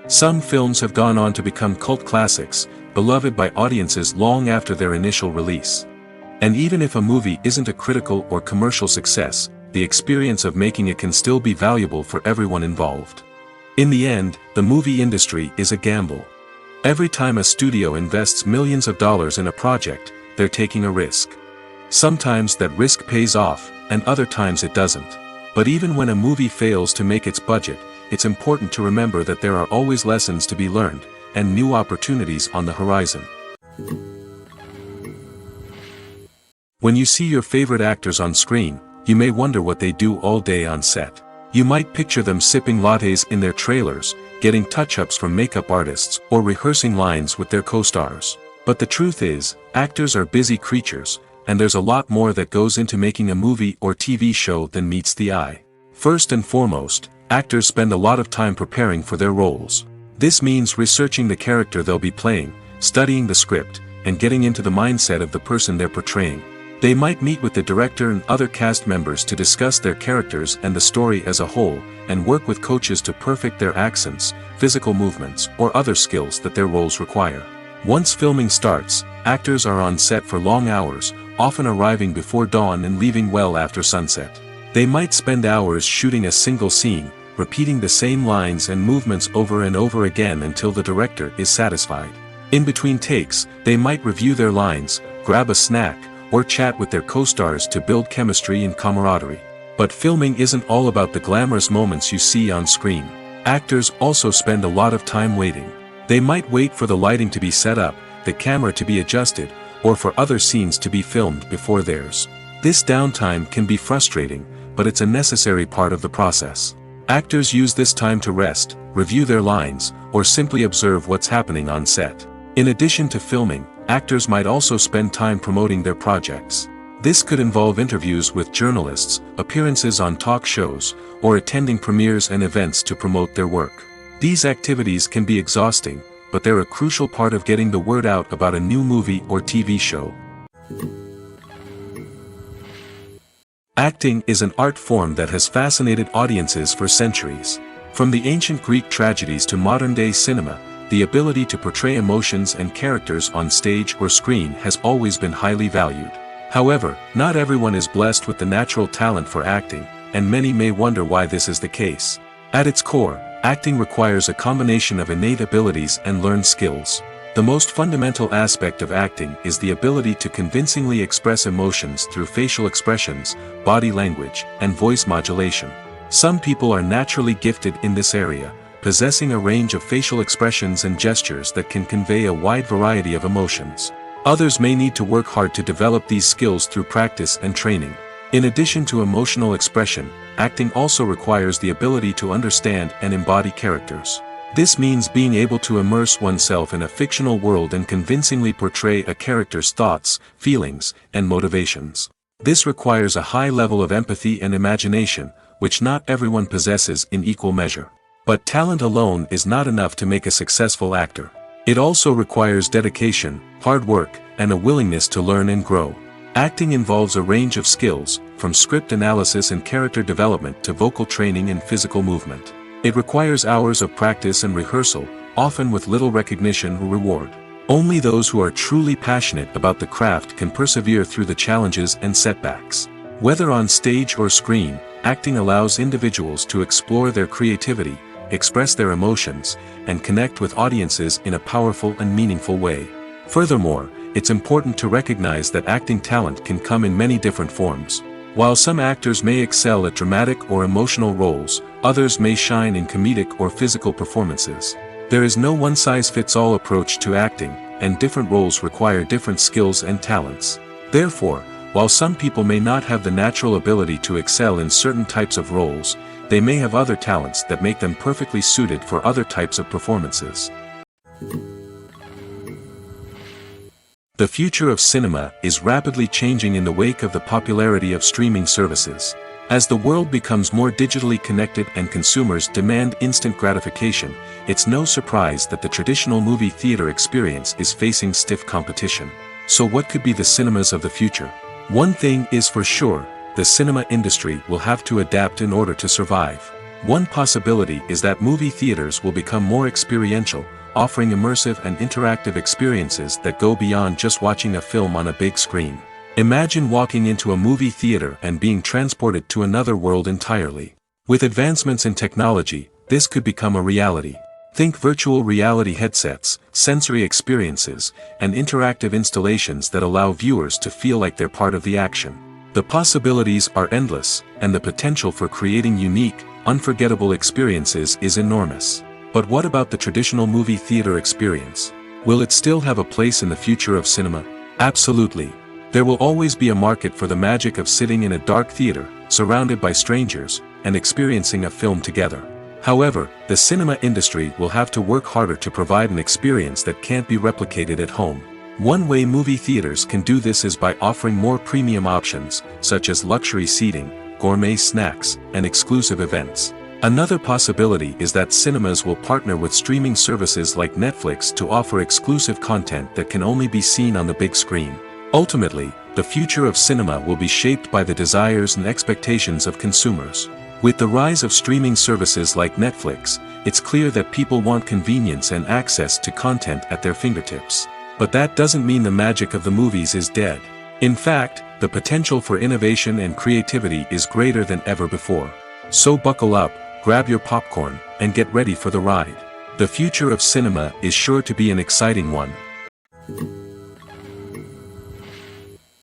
A: Some films have gone on to become cult classics, beloved by audiences long after their initial release. And even if a movie isn't a critical or commercial success, the experience of making it can still be valuable for everyone involved. In the end, the movie industry is a gamble. Every time a studio invests millions of dollars in a project, they're taking a risk. Sometimes that risk pays off, and other times it doesn't. But even when a movie fails to make its budget, it's important to remember that there are always lessons to be learned, and new opportunities on the horizon. When you see your favorite actors on screen, you may wonder what they do all day on set. You might picture them sipping lattes in their trailers, getting touch-ups from makeup artists, or rehearsing lines with their co-stars. But the truth is, actors are busy creatures, and there's a lot more that goes into making a movie or TV show than meets the eye. First and foremost, actors spend a lot of time preparing for their roles. This means researching the character they'll be playing, studying the script, and getting into the mindset of the person they're portraying. They might meet with the director and other cast members to discuss their characters and the story as a whole, and work with coaches to perfect their accents, physical movements, or other skills that their roles require. Once filming starts, actors are on set for long hours, often arriving before dawn and leaving well after sunset. They might spend hours shooting a single scene, repeating the same lines and movements over and over again until the director is satisfied. In between takes, they might review their lines, grab a snack, or chat with their co-stars to build chemistry and camaraderie. But filming isn't all about the glamorous moments you see on screen. Actors also spend a lot of time waiting. They might wait for the lighting to be set up, the camera to be adjusted, or for other scenes to be filmed before theirs. This downtime can be frustrating, but it's a necessary part of the process. Actors use this time to rest, review their lines, or simply observe what's happening on set. In addition to filming, actors might also spend time promoting their projects. This could involve interviews with journalists, appearances on talk shows, or attending premieres and events to promote their work. These activities can be exhausting, but they're a crucial part of getting the word out about a new movie or TV show. Acting is an art form that has fascinated audiences for centuries. From the ancient Greek tragedies to modern-day cinema, the ability to portray emotions and characters on stage or screen has always been highly valued. However, not everyone is blessed with the natural talent for acting, and many may wonder why this is the case. At its core, acting requires a combination of innate abilities and learned skills. The most fundamental aspect of acting is the ability to convincingly express emotions through facial expressions, body language, and voice modulation. Some people are naturally gifted in this area, possessing a range of facial expressions and gestures that can convey a wide variety of emotions. Others may need to work hard to develop these skills through practice and training. In addition to emotional expression, acting also requires the ability to understand and embody characters. This means being able to immerse oneself in a fictional world and convincingly portray a character's thoughts, feelings, and motivations. This requires a high level of empathy and imagination, which not everyone possesses in equal measure. But talent alone is not enough to make a successful actor. It also requires dedication, hard work, and a willingness to learn and grow. Acting involves a range of skills, from script analysis and character development to vocal training and physical movement. It requires hours of practice and rehearsal, often with little recognition or reward. Only those who are truly passionate about the craft can persevere through the challenges and setbacks. Whether on stage or screen, acting allows individuals to explore their creativity, express their emotions, and connect with audiences in a powerful and meaningful way. Furthermore, it's important to recognize that acting talent can come in many different forms. While some actors may excel at dramatic or emotional roles, others may shine in comedic or physical performances. There is no one-size-fits-all approach to acting, and different roles require different skills and talents. Therefore, while some people may not have the natural ability to excel in certain types of roles, they may have other talents that make them perfectly suited for other types of performances. The future of cinema is rapidly changing in the wake of the popularity of streaming services. As the world becomes more digitally connected and consumers demand instant gratification, it's no surprise that the traditional movie theater experience is facing stiff competition. So what could be the cinemas of the future? One thing is for sure, the cinema industry will have to adapt in order to survive. One possibility is that movie theaters will become more experiential, offering immersive and interactive experiences that go beyond just watching a film on a big screen. Imagine walking into a movie theater and being transported to another world entirely. With advancements in technology, this could become a reality. Think virtual reality headsets, sensory experiences, and interactive installations that allow viewers to feel like they're part of the action. The possibilities are endless, and the potential for creating unique, unforgettable experiences is enormous. But what about the traditional movie theater experience? Will it still have a place in the future of cinema? Absolutely. There will always be a market for the magic of sitting in a dark theater, surrounded by strangers, and experiencing a film together. However, the cinema industry will have to work harder to provide an experience that can't be replicated at home. One way movie theaters can do this is by offering more premium options, such as luxury seating, gourmet snacks, and exclusive events. Another possibility is that cinemas will partner with streaming services like Netflix to offer exclusive content that can only be seen on the big screen. Ultimately, the future of cinema will be shaped by the desires and expectations of consumers. With the rise of streaming services like Netflix, it's clear that people want convenience and access to content at their fingertips. But that doesn't mean the magic of the movies is dead. In fact, the potential for innovation and creativity is greater than ever before. So buckle up, grab your popcorn, and get ready for the ride. The future of cinema is sure to be an exciting one.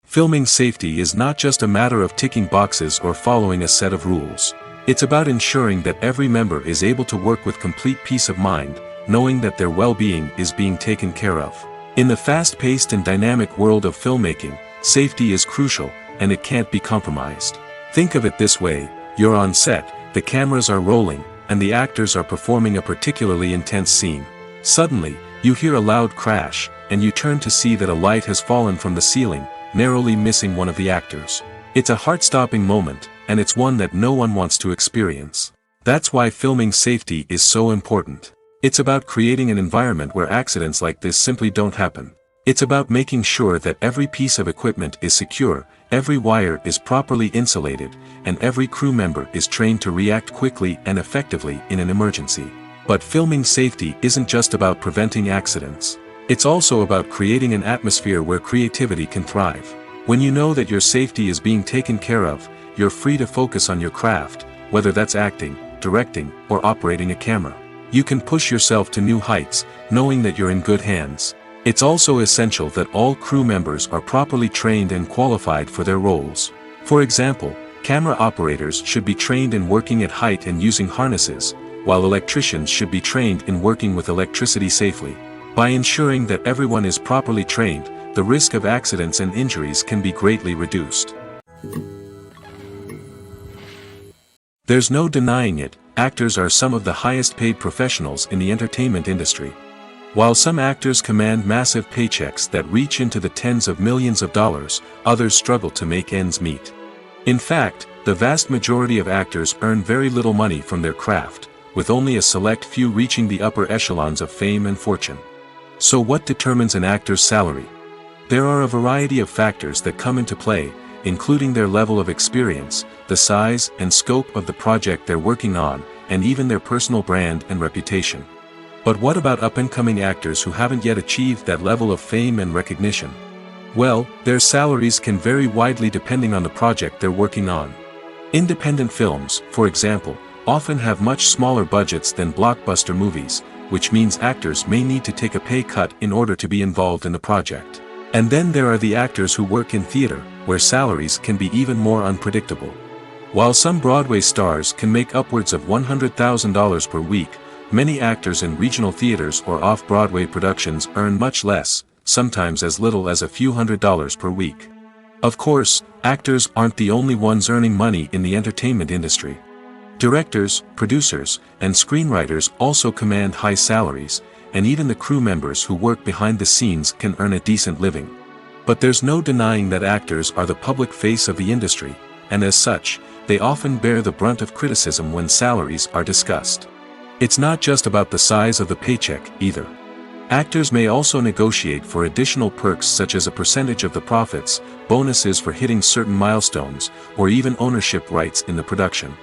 A: Filming safety is not just a matter of ticking boxes or following a set of rules. It's about ensuring that every member is able to work with complete peace of mind, knowing that their well-being is being taken care of. In the fast-paced and dynamic world of filmmaking, safety is crucial, and it can't be compromised. Think of it this way: you're on set, the cameras are rolling, and the actors are performing a particularly intense scene. Suddenly, you hear a loud crash, and you turn to see that a light has fallen from the ceiling, narrowly missing one of the actors. It's a heart-stopping moment, and it's one that no one wants to experience. That's why filming safety is so important. It's about creating an environment where accidents like this simply don't happen. It's about making sure that every piece of equipment is secure, every wire is properly insulated, and every crew member is trained to react quickly and effectively in an emergency. But filming safety isn't just about preventing accidents. It's also about creating an atmosphere where creativity can thrive. When you know that your safety is being taken care of, you're free to focus on your craft, whether that's acting, directing, or operating a camera. You can push yourself to new heights, knowing that you're in good hands. It's also essential that all crew members are properly trained and qualified for their roles. For example, camera operators should be trained in working at height and using harnesses, while electricians should be trained in working with electricity safely. By ensuring that everyone is properly trained, the risk of accidents and injuries can be greatly reduced. There's no denying it, actors are some of the highest paid professionals in the entertainment industry. While some actors command massive paychecks that reach into the tens of millions of dollars, others struggle to make ends meet. In fact, the vast majority of actors earn very little money from their craft, with only a select few reaching the upper echelons of fame and fortune. So what determines an actor's salary? There are a variety of factors that come into play, including their level of experience, the size and scope of the project they're working on, and even their personal brand and reputation. But what about up-and-coming actors who haven't yet achieved that level of fame and recognition? Well, their salaries can vary widely depending on the project they're working on. Independent films, for example, often have much smaller budgets than blockbuster movies, which means actors may need to take a pay cut in order to be involved in the project. And then there are the actors who work in theater, where salaries can be even more unpredictable. While some Broadway stars can make upwards of $100,000 per week, many actors in regional theaters or off-Broadway productions earn much less, sometimes as little as a few $100s per week. Of course, actors aren't the only ones earning money in the entertainment industry. Directors, producers, and screenwriters also command high salaries, and even the crew members who work behind the scenes can earn a decent living. But there's no denying that actors are the public face of the industry, and as such, they often bear the brunt of criticism when salaries are discussed. It's not just about the size of the paycheck, either. Actors may also negotiate for additional perks such as a percentage of the profits, bonuses for hitting certain milestones, or even ownership rights in the production.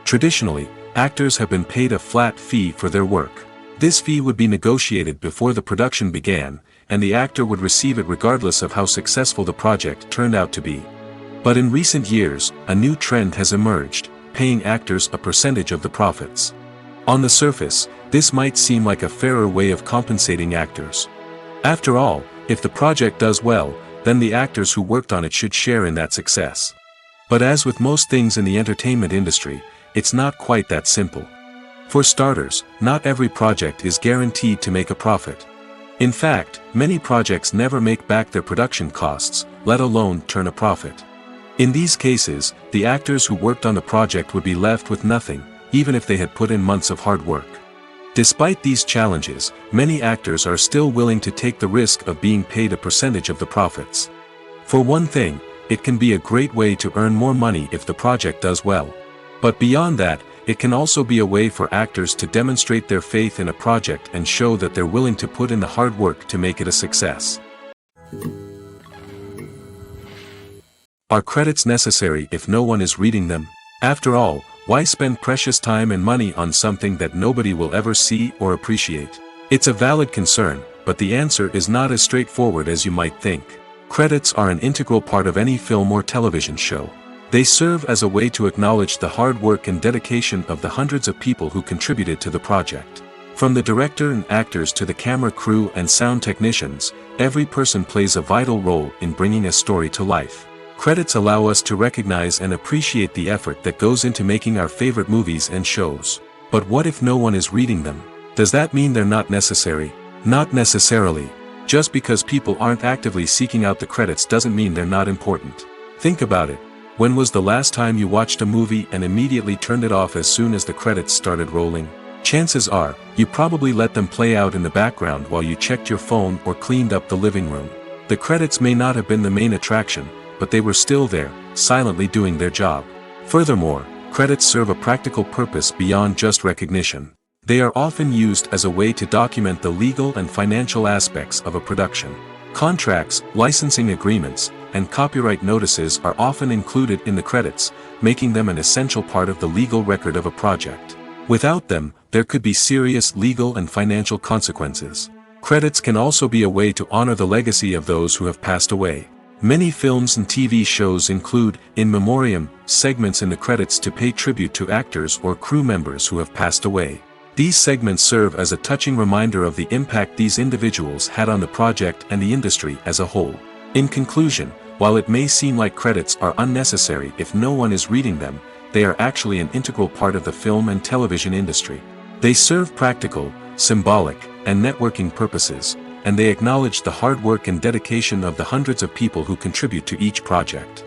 A: Traditionally, actors have been paid a flat fee for their work. This fee would be negotiated before the production began, and the actor would receive it regardless of how successful the project turned out to be. But in recent years, a new trend has emerged, paying actors a percentage of the profits. On the surface, this might seem like a fairer way of compensating actors. After all, if the project does well, then the actors who worked on it should share in that success. But as with most things in the entertainment industry, it's not quite that simple. For starters, not every project is guaranteed to make a profit. In fact, many projects never make back their production costs, let alone turn a profit. In these cases, the actors who worked on the project would be left with nothing, even if they had put in months of hard work. Despite these challenges, many actors are still willing to take the risk of being paid a percentage of the profits. For one thing, it can be a great way to earn more money if the project does well. But beyond that, it can also be a way for actors to demonstrate their faith in a project and show that they're willing to put in the hard work to make it a success. Are credits necessary if no one is reading them? After all, why spend precious time and money on something that nobody will ever see or appreciate? It's a valid concern, but the answer is not as straightforward as you might think. Credits are an integral part of any film or television show. They serve as a way to acknowledge the hard work and dedication of the hundreds of people who contributed to the project. From the director and actors to the camera crew and sound technicians, every person plays a vital role in bringing a story to life. Credits allow us to recognize and appreciate the effort that goes into making our favorite movies and shows. But what if no one is reading them? Does that mean they're not necessary? Not necessarily. Just because people aren't actively seeking out the credits doesn't mean they're not important. Think about it. When was the last time you watched a movie and immediately turned it off as soon as the credits started rolling? Chances are, you probably let them play out in the background while you checked your phone or cleaned up the living room. The credits may not have been the main attraction, but they were still there, silently doing their job. Furthermore, credits serve a practical purpose beyond just recognition. They are often used as a way to document the legal and financial aspects of a production. Contracts, licensing agreements, and copyright notices are often included in the credits, making them an essential part of the legal record of a project. Without them, there could be serious legal and financial consequences. Credits can also be a way to honor the legacy of those who have passed away. Many films and TV shows include, in memoriam, segments in the credits to pay tribute to actors or crew members who have passed away. These segments serve as a touching reminder of the impact these individuals had on the project and the industry as a whole. In conclusion, while it may seem like credits are unnecessary if no one is reading them, they are actually an integral part of the film and television industry. They serve practical, symbolic, and networking purposes, and they acknowledge the hard work and dedication of the hundreds of people who contribute to each project.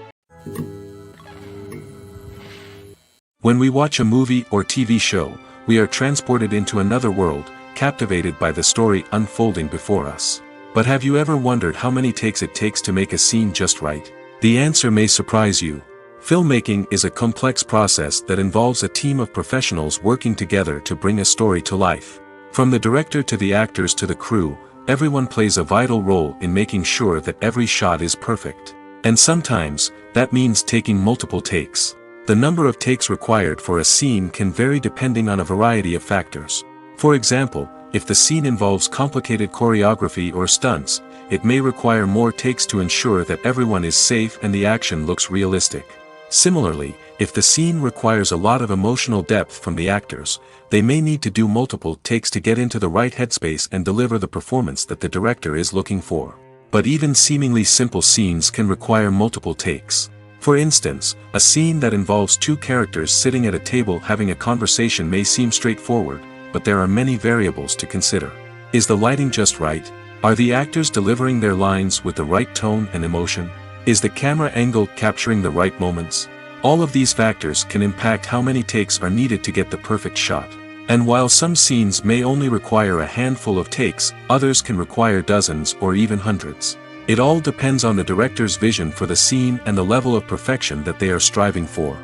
A: When we watch a movie or TV show, we are transported into another world, captivated by the story unfolding before us. But have you ever wondered how many takes it takes to make a scene just right? The answer may surprise you. Filmmaking is a complex process that involves a team of professionals working together to bring a story to life. From the director to the actors to the crew, everyone plays a vital role in making sure that every shot is perfect. And sometimes, that means taking multiple takes. The number of takes required for a scene can vary depending on a variety of factors. For example, if the scene involves complicated choreography or stunts, it may require more takes to ensure that everyone is safe and the action looks realistic. Similarly, if the scene requires a lot of emotional depth from the actors, they may need to do multiple takes to get into the right headspace and deliver the performance that the director is looking for. But even seemingly simple scenes can require multiple takes. For instance, a scene that involves two characters sitting at a table having a conversation may seem straightforward, but there are many variables to consider. Is the lighting just right? Are the actors delivering their lines with the right tone and emotion? Is the camera angle capturing the right moments? All of these factors can impact how many takes are needed to get the perfect shot. And while some scenes may only require a handful of takes, others can require dozens or even hundreds. It all depends on the director's vision for the scene and the level of perfection that they are striving for.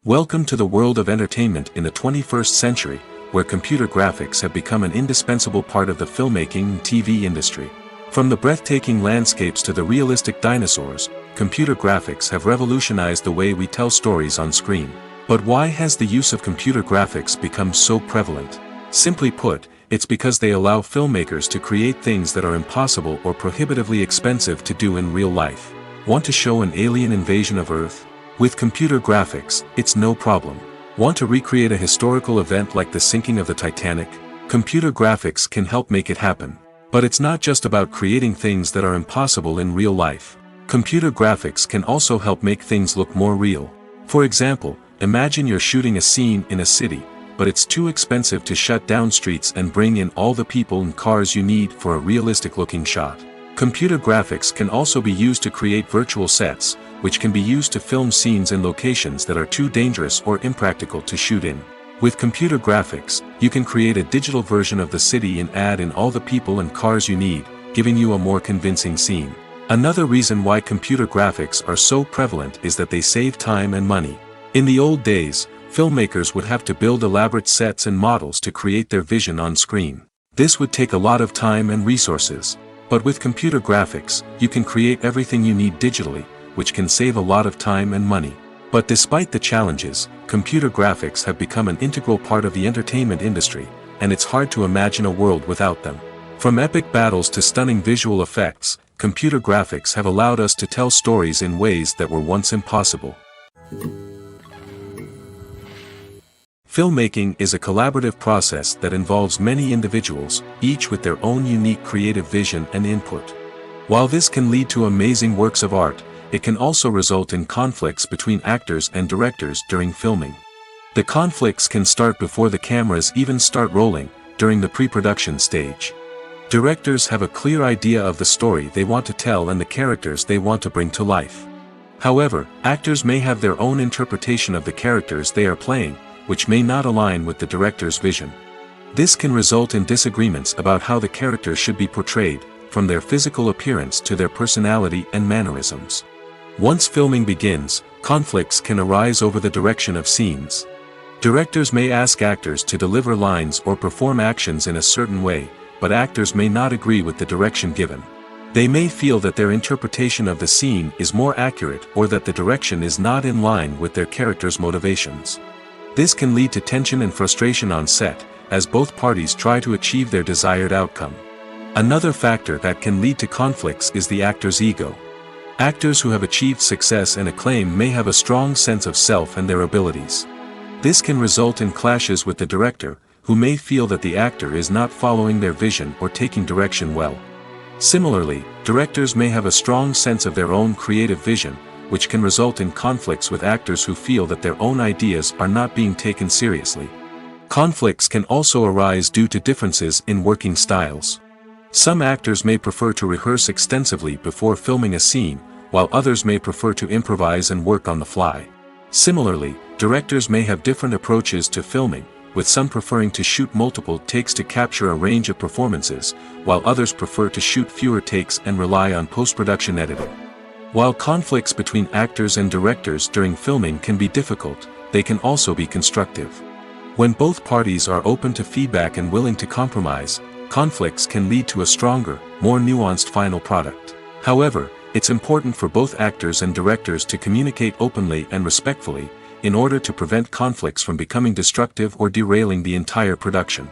A: Welcome to the world of entertainment in the 21st century, where computer graphics have become an indispensable part of the filmmaking and TV industry. From the breathtaking landscapes to the realistic dinosaurs, computer graphics have revolutionized the way we tell stories on screen. But why has the use of computer graphics become so prevalent? Simply put, it's because they allow filmmakers to create things that are impossible or prohibitively expensive to do in real life. Want to show an alien invasion of Earth? With computer graphics, it's no problem. Want to recreate a historical event like the sinking of the Titanic? Computer graphics can help make it happen. But it's not just about creating things that are impossible in real life. Computer graphics can also help make things look more real. For example, imagine you're shooting a scene in a city, but it's too expensive to shut down streets and bring in all the people and cars you need for a realistic-looking shot. Computer graphics can also be used to create virtual sets, which can be used to film scenes in locations that are too dangerous or impractical to shoot in. With computer graphics, you can create a digital version of the city and add in all the people and cars you need, giving you a more convincing scene. Another reason why computer graphics are so prevalent is that they save time and money. In the old days, filmmakers would have to build elaborate sets and models to create their vision on screen. This would take a lot of time and resources. But with computer graphics, you can create everything you need digitally, which can save a lot of time and money. But despite the challenges, computer graphics have become an integral part of the entertainment industry, and it's hard to imagine a world without them. From epic battles to stunning visual effects, computer graphics have allowed us to tell stories in ways that were once impossible. Filmmaking is a collaborative process that involves many individuals, each with their own unique creative vision and input. While this can lead to amazing works of art, it can also result in conflicts between actors and directors during filming. The conflicts can start before the cameras even start rolling, during the pre-production stage. Directors have a clear idea of the story they want to tell and the characters they want to bring to life. However, actors may have their own interpretation of the characters they are playing, which may not align with the director's vision. This can result in disagreements about how the characters should be portrayed, from their physical appearance to their personality and mannerisms. Once filming begins, conflicts can arise over the direction of scenes. Directors may ask actors to deliver lines or perform actions in a certain way, but actors may not agree with the direction given. They may feel that their interpretation of the scene is more accurate or that the direction is not in line with their character's motivations. This can lead to tension and frustration on set, as both parties try to achieve their desired outcome. Another factor that can lead to conflicts is the actor's ego. Actors who have achieved success and acclaim may have a strong sense of self and their abilities. This can result in clashes with the director, who may feel that the actor is not following their vision or taking direction well. Similarly, directors may have a strong sense of their own creative vision, which can result in conflicts with actors who feel that their own ideas are not being taken seriously. Conflicts can also arise due to differences in working styles. Some actors may prefer to rehearse extensively before filming a scene, while others may prefer to improvise and work on the fly. Similarly, directors may have different approaches to filming, with some preferring to shoot multiple takes to capture a range of performances, while others prefer to shoot fewer takes and rely on post-production editing. While conflicts between actors and directors during filming can be difficult, they can also be constructive. When both parties are open to feedback and willing to compromise, conflicts can lead to a stronger, more nuanced final product. However, it's important for both actors and directors to communicate openly and respectfully, in order to prevent conflicts from becoming destructive or derailing the entire production.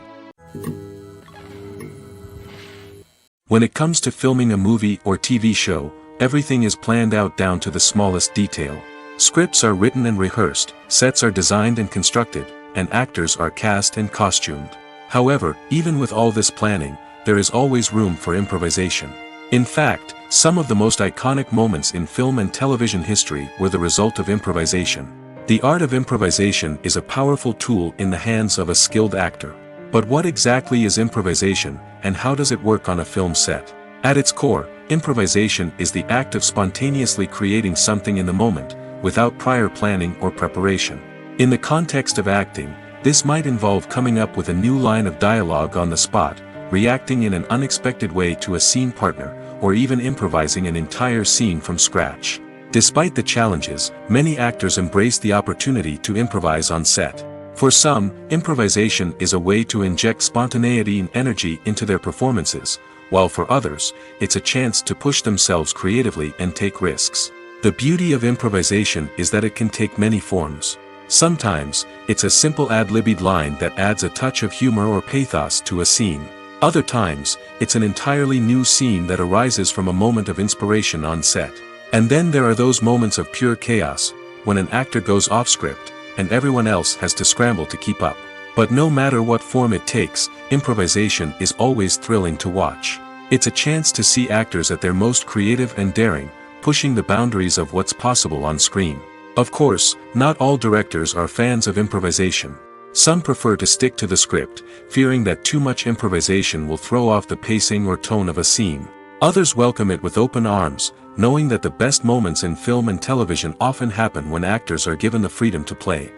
A: When it comes to filming a movie or TV show, everything is planned out down to the smallest detail. Scripts are written and rehearsed, sets are designed and constructed, and actors are cast and costumed. However, even with all this planning, there is always room for improvisation. In fact, some of the most iconic moments in film and television history were the result of improvisation. The art of improvisation is a powerful tool in the hands of a skilled actor. But what exactly is improvisation, and how does it work on a film set? At its core, improvisation is the act of spontaneously creating something in the moment, without prior planning or preparation. In the context of acting, this might involve coming up with a new line of dialogue on the spot, reacting in an unexpected way to a scene partner, or even improvising an entire scene from scratch. Despite the challenges, many actors embrace the opportunity to improvise on set. For some, improvisation is a way to inject spontaneity and energy into their performances, while for others, it's a chance to push themselves creatively and take risks. The beauty of improvisation is that it can take many forms. Sometimes, it's a simple ad-libbed line that adds a touch of humor or pathos to a scene. Other times, it's an entirely new scene that arises from a moment of inspiration on set. And then there are those moments of pure chaos, when an actor goes off script, and everyone else has to scramble to keep up. But no matter what form it takes, improvisation is always thrilling to watch. It's a chance to see actors at their most creative and daring, pushing the boundaries of what's possible on screen. Of course, not all directors are fans of improvisation. Some prefer to stick to the script, fearing that too much improvisation will throw off the pacing or tone of a scene. Others welcome it with open arms, knowing that the best moments in film and television often happen when actors are given the freedom to play.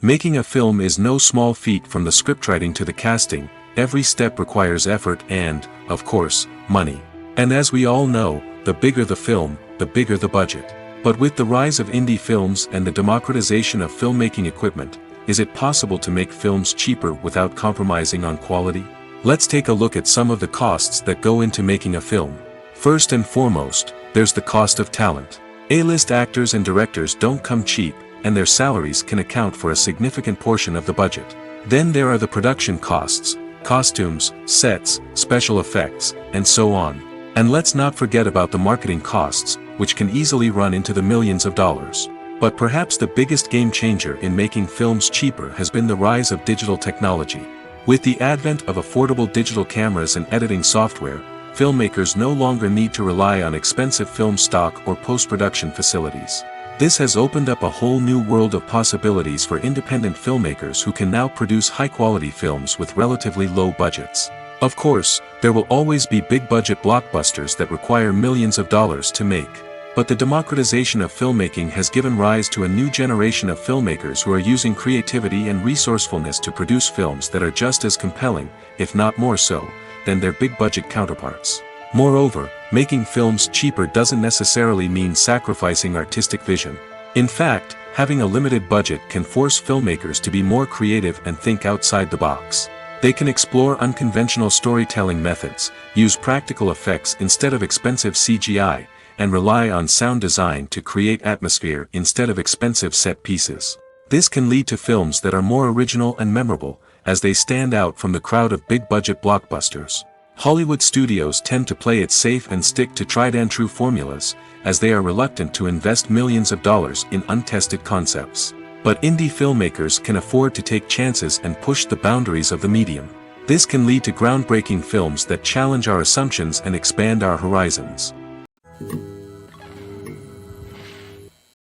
A: Making a film is no small feat. From the scriptwriting to the casting, every step requires effort and, of course, money. And as we all know, the bigger the film, the bigger the budget. But with the rise of indie films and the democratization of filmmaking equipment, is it possible to make films cheaper without compromising on quality? Let's take a look at some of the costs that go into making a film. First and foremost, there's the cost of talent. A-list actors and directors don't come cheap, and their salaries can account for a significant portion of the budget. Then there are the production costs, costumes, sets, special effects, and so on. And let's not forget about the marketing costs, which can easily run into the millions of dollars. But perhaps the biggest game changer in making films cheaper has been the rise of digital technology. With the advent of affordable digital cameras and editing software, filmmakers no longer need to rely on expensive film stock or post-production facilities. This has opened up a whole new world of possibilities for independent filmmakers who can now produce high-quality films with relatively low budgets. Of course, there will always be big-budget blockbusters that require millions of dollars to make. But the democratization of filmmaking has given rise to a new generation of filmmakers who are using creativity and resourcefulness to produce films that are just as compelling, if not more so, than their big-budget counterparts. Moreover, making films cheaper doesn't necessarily mean sacrificing artistic vision. In fact, having a limited budget can force filmmakers to be more creative and think outside the box. They can explore unconventional storytelling methods, use practical effects instead of expensive CGI, and rely on sound design to create atmosphere instead of expensive set pieces. This can lead to films that are more original and memorable, as they stand out from the crowd of big-budget blockbusters. Hollywood studios tend to play it safe and stick to tried-and-true formulas, as they are reluctant to invest millions of dollars in untested concepts. But indie filmmakers can afford to take chances and push the boundaries of the medium. This can lead to groundbreaking films that challenge our assumptions and expand our horizons.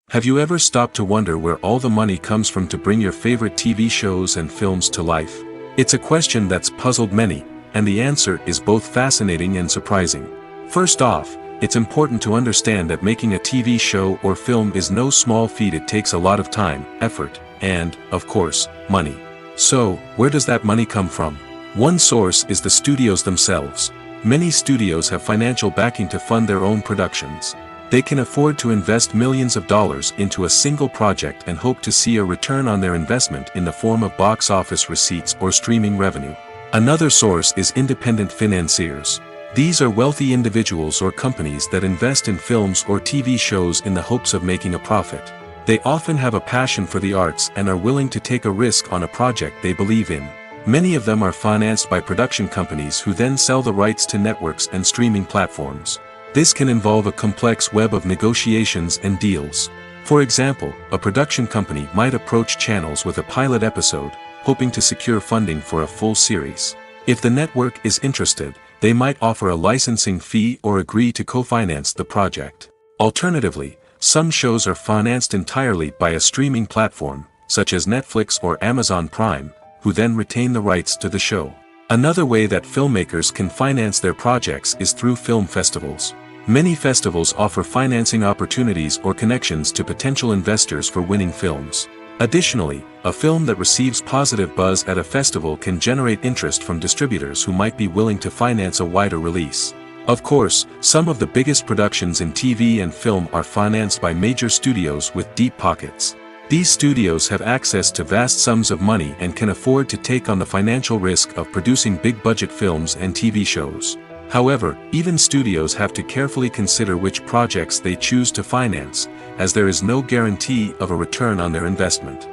A: Have you ever stopped to wonder where all the money comes from to bring your favorite TV shows and films to life? It's a question that's puzzled many, and the answer is both fascinating and surprising. First off, it's important to understand that making a TV show or film is no small feat. It takes a lot of time, effort, and, of course, money. So, where does that money come from? One source is the studios themselves. Many studios have financial backing to fund their own productions. They can afford to invest millions of dollars into a single project and hope to see a return on their investment in the form of box office receipts or streaming revenue. Another source is independent financiers. These are wealthy individuals or companies that invest in films or TV shows in the hopes of making a profit. They often have a passion for the arts and are willing to take a risk on a project they believe in. Many of them are financed by production companies who then sell the rights to networks and streaming platforms. This can involve a complex web of negotiations and deals. For example, a production company might approach channels with a pilot episode, hoping to secure funding for a full series. If the network is interested, they might offer a licensing fee or agree to co-finance the project. Alternatively, some shows are financed entirely by a streaming platform, such as Netflix or Amazon Prime, who then retain the rights to the show. Another way that filmmakers can finance their projects is through film festivals. Many festivals offer financing opportunities or connections to potential investors for winning films. Additionally, a film that receives positive buzz at a festival can generate interest from distributors who might be willing to finance a wider release. Of course, some of the biggest productions in TV and film are financed by major studios with deep pockets. These studios have access to vast sums of money and can afford to take on the financial risk of producing big-budget films and TV shows. However, even studios have to carefully consider which projects they choose to finance, as there is no guarantee of a return on their investment.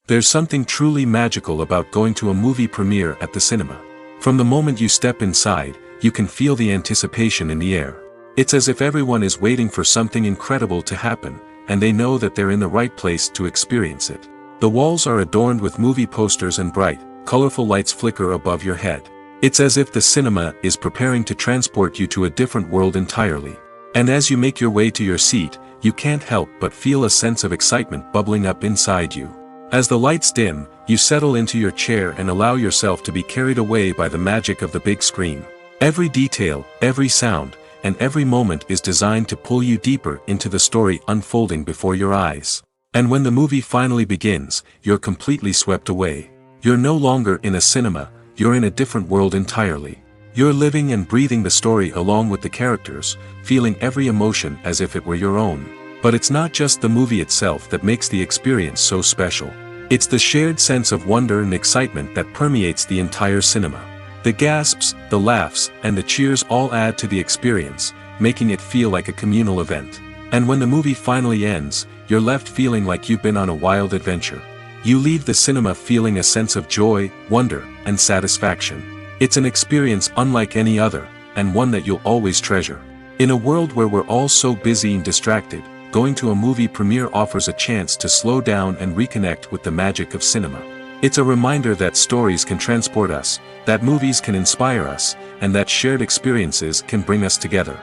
A: There's something truly magical about going to a movie premiere at the cinema. From the moment you step inside, you can feel the anticipation in the air. It's as if everyone is waiting for something incredible to happen, and they know that they're in the right place to experience it. The walls are adorned with movie posters and bright, colorful lights flicker above your head. It's as if the cinema is preparing to transport you to a different world entirely. And as you make your way to your seat, you can't help but feel a sense of excitement bubbling up inside you. As the lights dim, you settle into your chair and allow yourself to be carried away by the magic of the big screen. Every detail, every sound, and every moment is designed to pull you deeper into the story unfolding before your eyes. And when the movie finally begins, you're completely swept away. You're no longer in a cinema, you're in a different world entirely. You're living and breathing the story along with the characters, feeling every emotion as if it were your own. But it's not just the movie itself that makes the experience so special. It's the shared sense of wonder and excitement that permeates the entire cinema. The gasps, the laughs, and the cheers all add to the experience, making it feel like a communal event. And when the movie finally ends, you're left feeling like you've been on a wild adventure. You leave the cinema feeling a sense of joy, wonder, and satisfaction. It's an experience unlike any other, and one that you'll always treasure. In a world where we're all so busy and distracted, going to a movie premiere offers a chance to slow down and reconnect with the magic of cinema. It's a reminder that stories can transport us, that movies can inspire us, and that shared experiences can bring us together.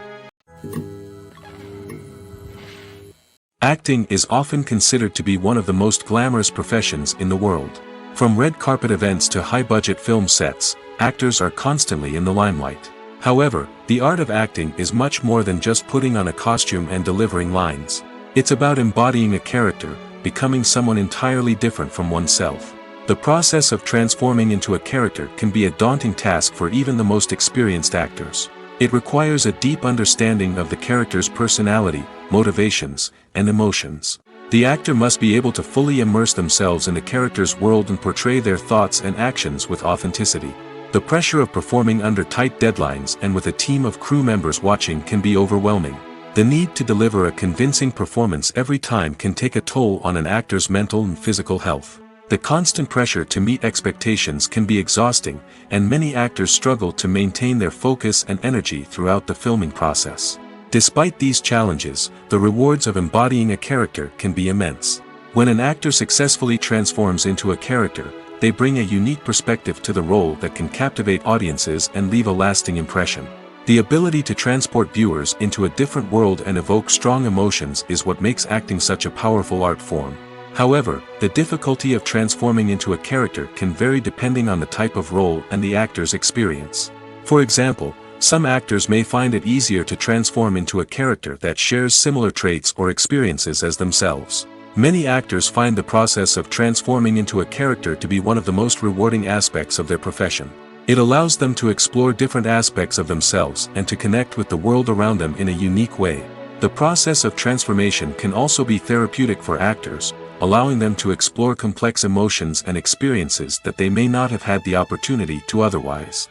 A: Acting is often considered to be one of the most glamorous professions in the world. From red carpet events to high-budget film sets, actors are constantly in the limelight. However, the art of acting is much more than just putting on a costume and delivering lines. It's about embodying a character, becoming someone entirely different from oneself. The process of transforming into a character can be a daunting task for even the most experienced actors. It requires a deep understanding of the character's personality, motivations, and emotions. The actor must be able to fully immerse themselves in the character's world and portray their thoughts and actions with authenticity. The pressure of performing under tight deadlines and with a team of crew members watching can be overwhelming. The need to deliver a convincing performance every time can take a toll on an actor's mental and physical health. The constant pressure to meet expectations can be exhausting, and many actors struggle to maintain their focus and energy throughout the filming process. Despite these challenges, the rewards of embodying a character can be immense. When an actor successfully transforms into a character, they bring a unique perspective to the role that can captivate audiences and leave a lasting impression. The ability to transport viewers into a different world and evoke strong emotions is what makes acting such a powerful art form. However, the difficulty of transforming into a character can vary depending on the type of role and the actor's experience. For example, some actors may find it easier to transform into a character that shares similar traits or experiences as themselves. Many actors find the process of transforming into a character to be one of the most rewarding aspects of their profession. It allows them to explore different aspects of themselves and to connect with the world around them in a unique way. The process of transformation can also be therapeutic for actors, allowing them to explore complex emotions and experiences that they may not have had the opportunity to otherwise.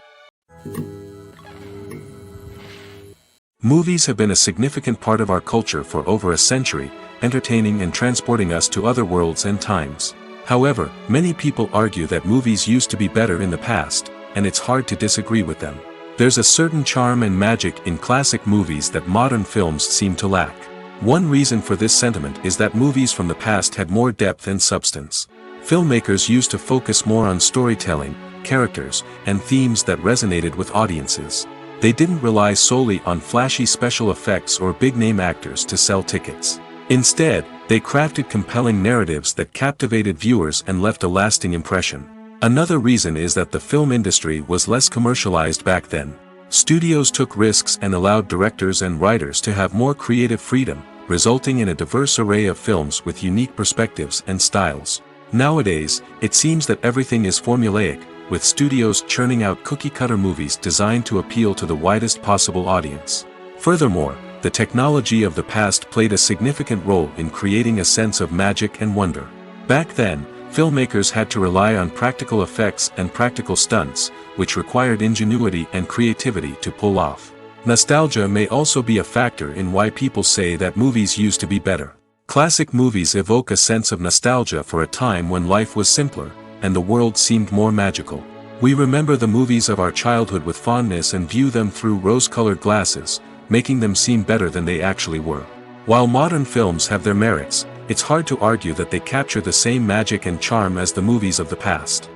A: Movies have been a significant part of our culture for over a century, entertaining and transporting us to other worlds and times. However, many people argue that movies used to be better in the past, and it's hard to disagree with them. There's a certain charm and magic in classic movies that modern films seem to lack. One reason for this sentiment is that movies from the past had more depth and substance. Filmmakers used to focus more on storytelling, characters, and themes that resonated with audiences. They didn't rely solely on flashy special effects or big-name actors to sell tickets. Instead, they crafted compelling narratives that captivated viewers and left a lasting impression. Another reason is that the film industry was less commercialized back then. Studios took risks and allowed directors and writers to have more creative freedom, resulting in a diverse array of films with unique perspectives and styles. Nowadays, it seems that everything is formulaic, with studios churning out cookie-cutter movies designed to appeal to the widest possible audience. Furthermore, the technology of the past played a significant role in creating a sense of magic and wonder. Back then, filmmakers had to rely on practical effects and practical stunts, which required ingenuity and creativity to pull off. Nostalgia may also be a factor in why people say that movies used to be better. Classic movies evoke a sense of nostalgia for a time when life was simpler, and the world seemed more magical. We remember the movies of our childhood with fondness and view them through rose-colored glasses, making them seem better than they actually were. While modern films have their merits, it's hard to argue that they capture the same magic and charm as the movies of the past.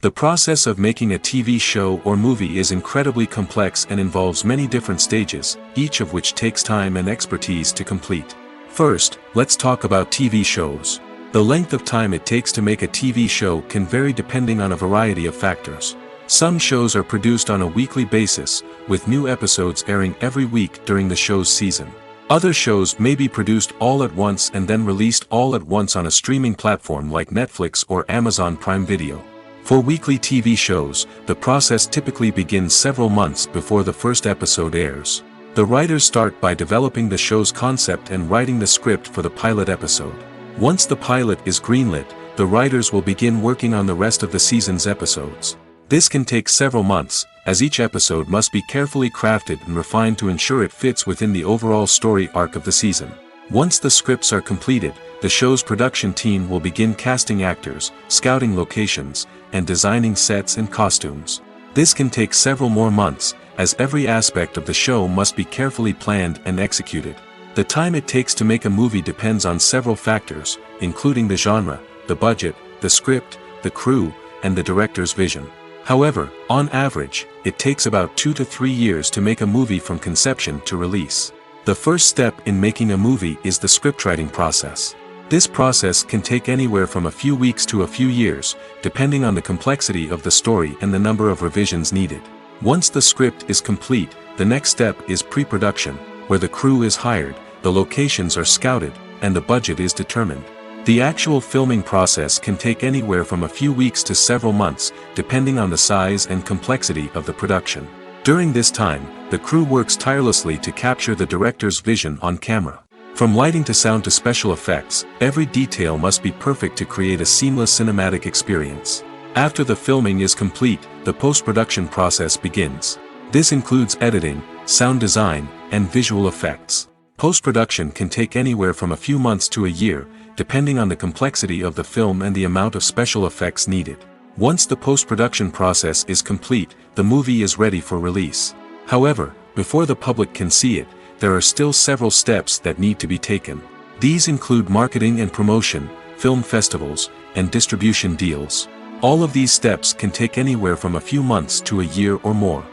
A: The process of making a TV show or movie is incredibly complex and involves many different stages, each of which takes time and expertise to complete. First, let's talk about TV shows. The length of time it takes to make a TV show can vary depending on a variety of factors. Some shows are produced on a weekly basis, with new episodes airing every week during the show's season. Other shows may be produced all at once and then released all at once on a streaming platform like Netflix or Amazon Prime Video. For weekly TV shows, the process typically begins several months before the first episode airs. The writers start by developing the show's concept and writing the script for the pilot episode. Once the pilot is greenlit, the writers will begin working on the rest of the season's episodes. This can take several months, as each episode must be carefully crafted and refined to ensure it fits within the overall story arc of the season. Once the scripts are completed, the show's production team will begin casting actors, scouting locations, and designing sets and costumes. This can take several more months, as every aspect of the show must be carefully planned and executed. The time it takes to make a movie depends on several factors, including the genre, the budget, the script, the crew, and the director's vision. However, on average, it takes about 2 to 3 years to make a movie from conception to release. The first step in making a movie is the scriptwriting process. This process can take anywhere from a few weeks to a few years, depending on the complexity of the story and the number of revisions needed. Once the script is complete, the next step is pre-production, where the crew is hired, the locations are scouted, and the budget is determined. The actual filming process can take anywhere from a few weeks to several months, depending on the size and complexity of the production. During this time, the crew works tirelessly to capture the director's vision on camera. From lighting to sound to special effects, every detail must be perfect to create a seamless cinematic experience. After the filming is complete, the post-production process begins. This includes editing, sound design, and visual effects. Post-production can take anywhere from a few months to a year, depending on the complexity of the film and the amount of special effects needed. Once the post-production process is complete, the movie is ready for release. However, before the public can see it, there are still several steps that need to be taken. These include marketing and promotion, film festivals, and distribution deals. All of these steps can take anywhere from a few months to a year or more.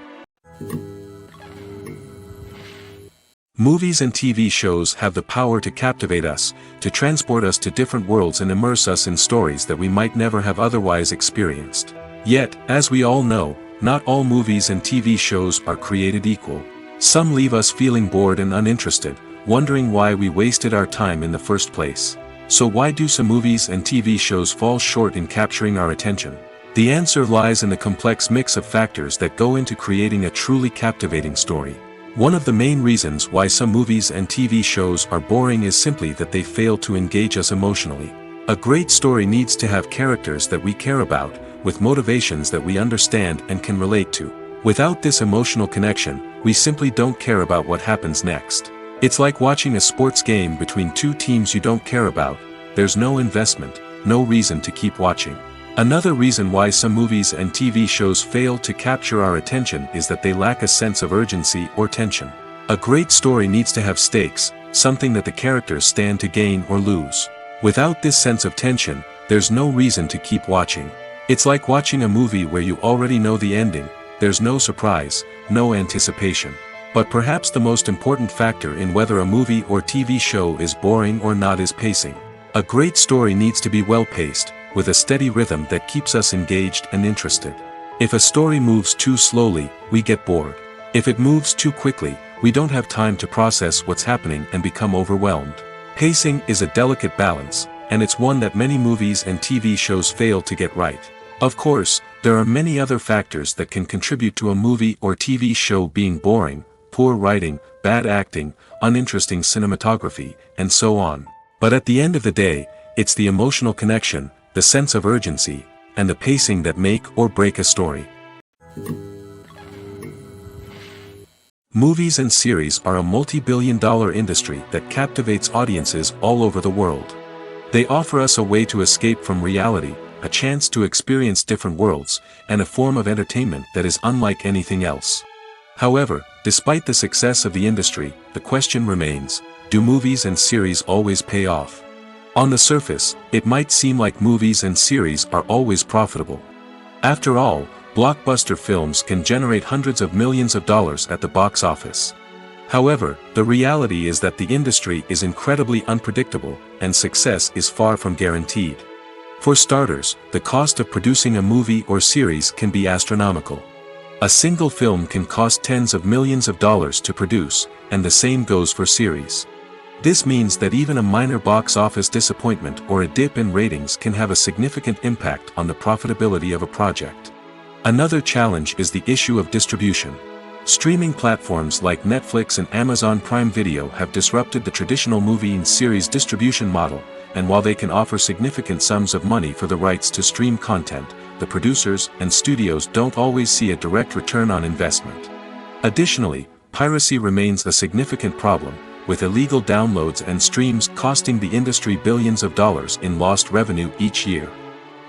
A: Movies and TV shows have the power to captivate us, to transport us to different worlds and immerse us in stories that we might never have otherwise experienced. Yet, as we all know, not all movies and TV shows are created equal. Some leave us feeling bored and uninterested, wondering why we wasted our time in the first place. So why do some movies and TV shows fall short in capturing our attention? The answer lies in the complex mix of factors that go into creating a truly captivating story. One of the main reasons why some movies and TV shows are boring is simply that they fail to engage us emotionally. A great story needs to have characters that we care about, with motivations that we understand and can relate to. Without this emotional connection, we simply don't care about what happens next. It's like watching a sports game between two teams you don't care about. There's no investment, no reason to keep watching. Another reason why some movies and TV shows fail to capture our attention is that they lack a sense of urgency or tension. A great story needs to have stakes, something that the characters stand to gain or lose. Without this sense of tension, there's no reason to keep watching. It's like watching a movie where you already know the ending. There's no surprise, no anticipation. But perhaps the most important factor in whether a movie or TV show is boring or not is pacing. A great story needs to be well-paced, with a steady rhythm that keeps us engaged and interested. If a story moves too slowly, we get bored. If it moves too quickly, we don't have time to process what's happening and become overwhelmed. Pacing is a delicate balance, and it's one that many movies and TV shows fail to get right. Of course, there are many other factors that can contribute to a movie or TV show being boring: poor writing, bad acting, uninteresting cinematography, and so on. But at the end of the day, it's the emotional connection, the sense of urgency, and the pacing that make or break a story. Movies and series are a multi-billion-dollar industry that captivates audiences all over the world. They offer us a way to escape from reality, a chance to experience different worlds, and a form of entertainment that is unlike anything else. However, despite the success of the industry, the question remains: do movies and series always pay off? On the surface, it might seem like movies and series are always profitable. After all, blockbuster films can generate hundreds of millions of dollars at the box office. However, the reality is that the industry is incredibly unpredictable, and success is far from guaranteed. For starters, the cost of producing a movie or series can be astronomical. A single film can cost tens of millions of dollars to produce, and the same goes for series. This means that even a minor box office disappointment or a dip in ratings can have a significant impact on the profitability of a project. Another challenge is the issue of distribution. Streaming platforms like Netflix and Amazon Prime Video have disrupted the traditional movie and series distribution model, and while they can offer significant sums of money for the rights to stream content, the producers and studios don't always see a direct return on investment. Additionally, piracy remains a significant problem, with illegal downloads and streams costing the industry billions of dollars in lost revenue each year.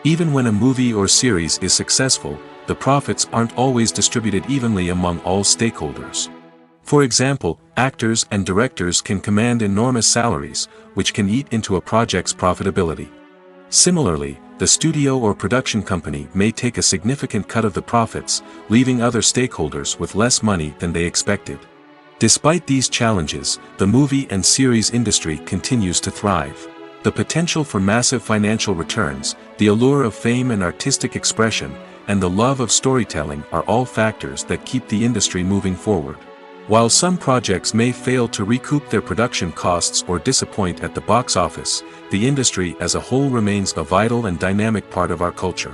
A: Even when a movie or series is successful, the profits aren't always distributed evenly among all stakeholders. For example, actors and directors can command enormous salaries, which can eat into a project's profitability. Similarly, the studio or production company may take a significant cut of the profits, leaving other stakeholders with less money than they expected. Despite these challenges, the movie and series industry continues to thrive. The potential for massive financial returns, the allure of fame and artistic expression, and the love of storytelling are all factors that keep the industry moving forward. While some projects may fail to recoup their production costs or disappoint at the box office, the industry as a whole remains a vital and dynamic part of our culture.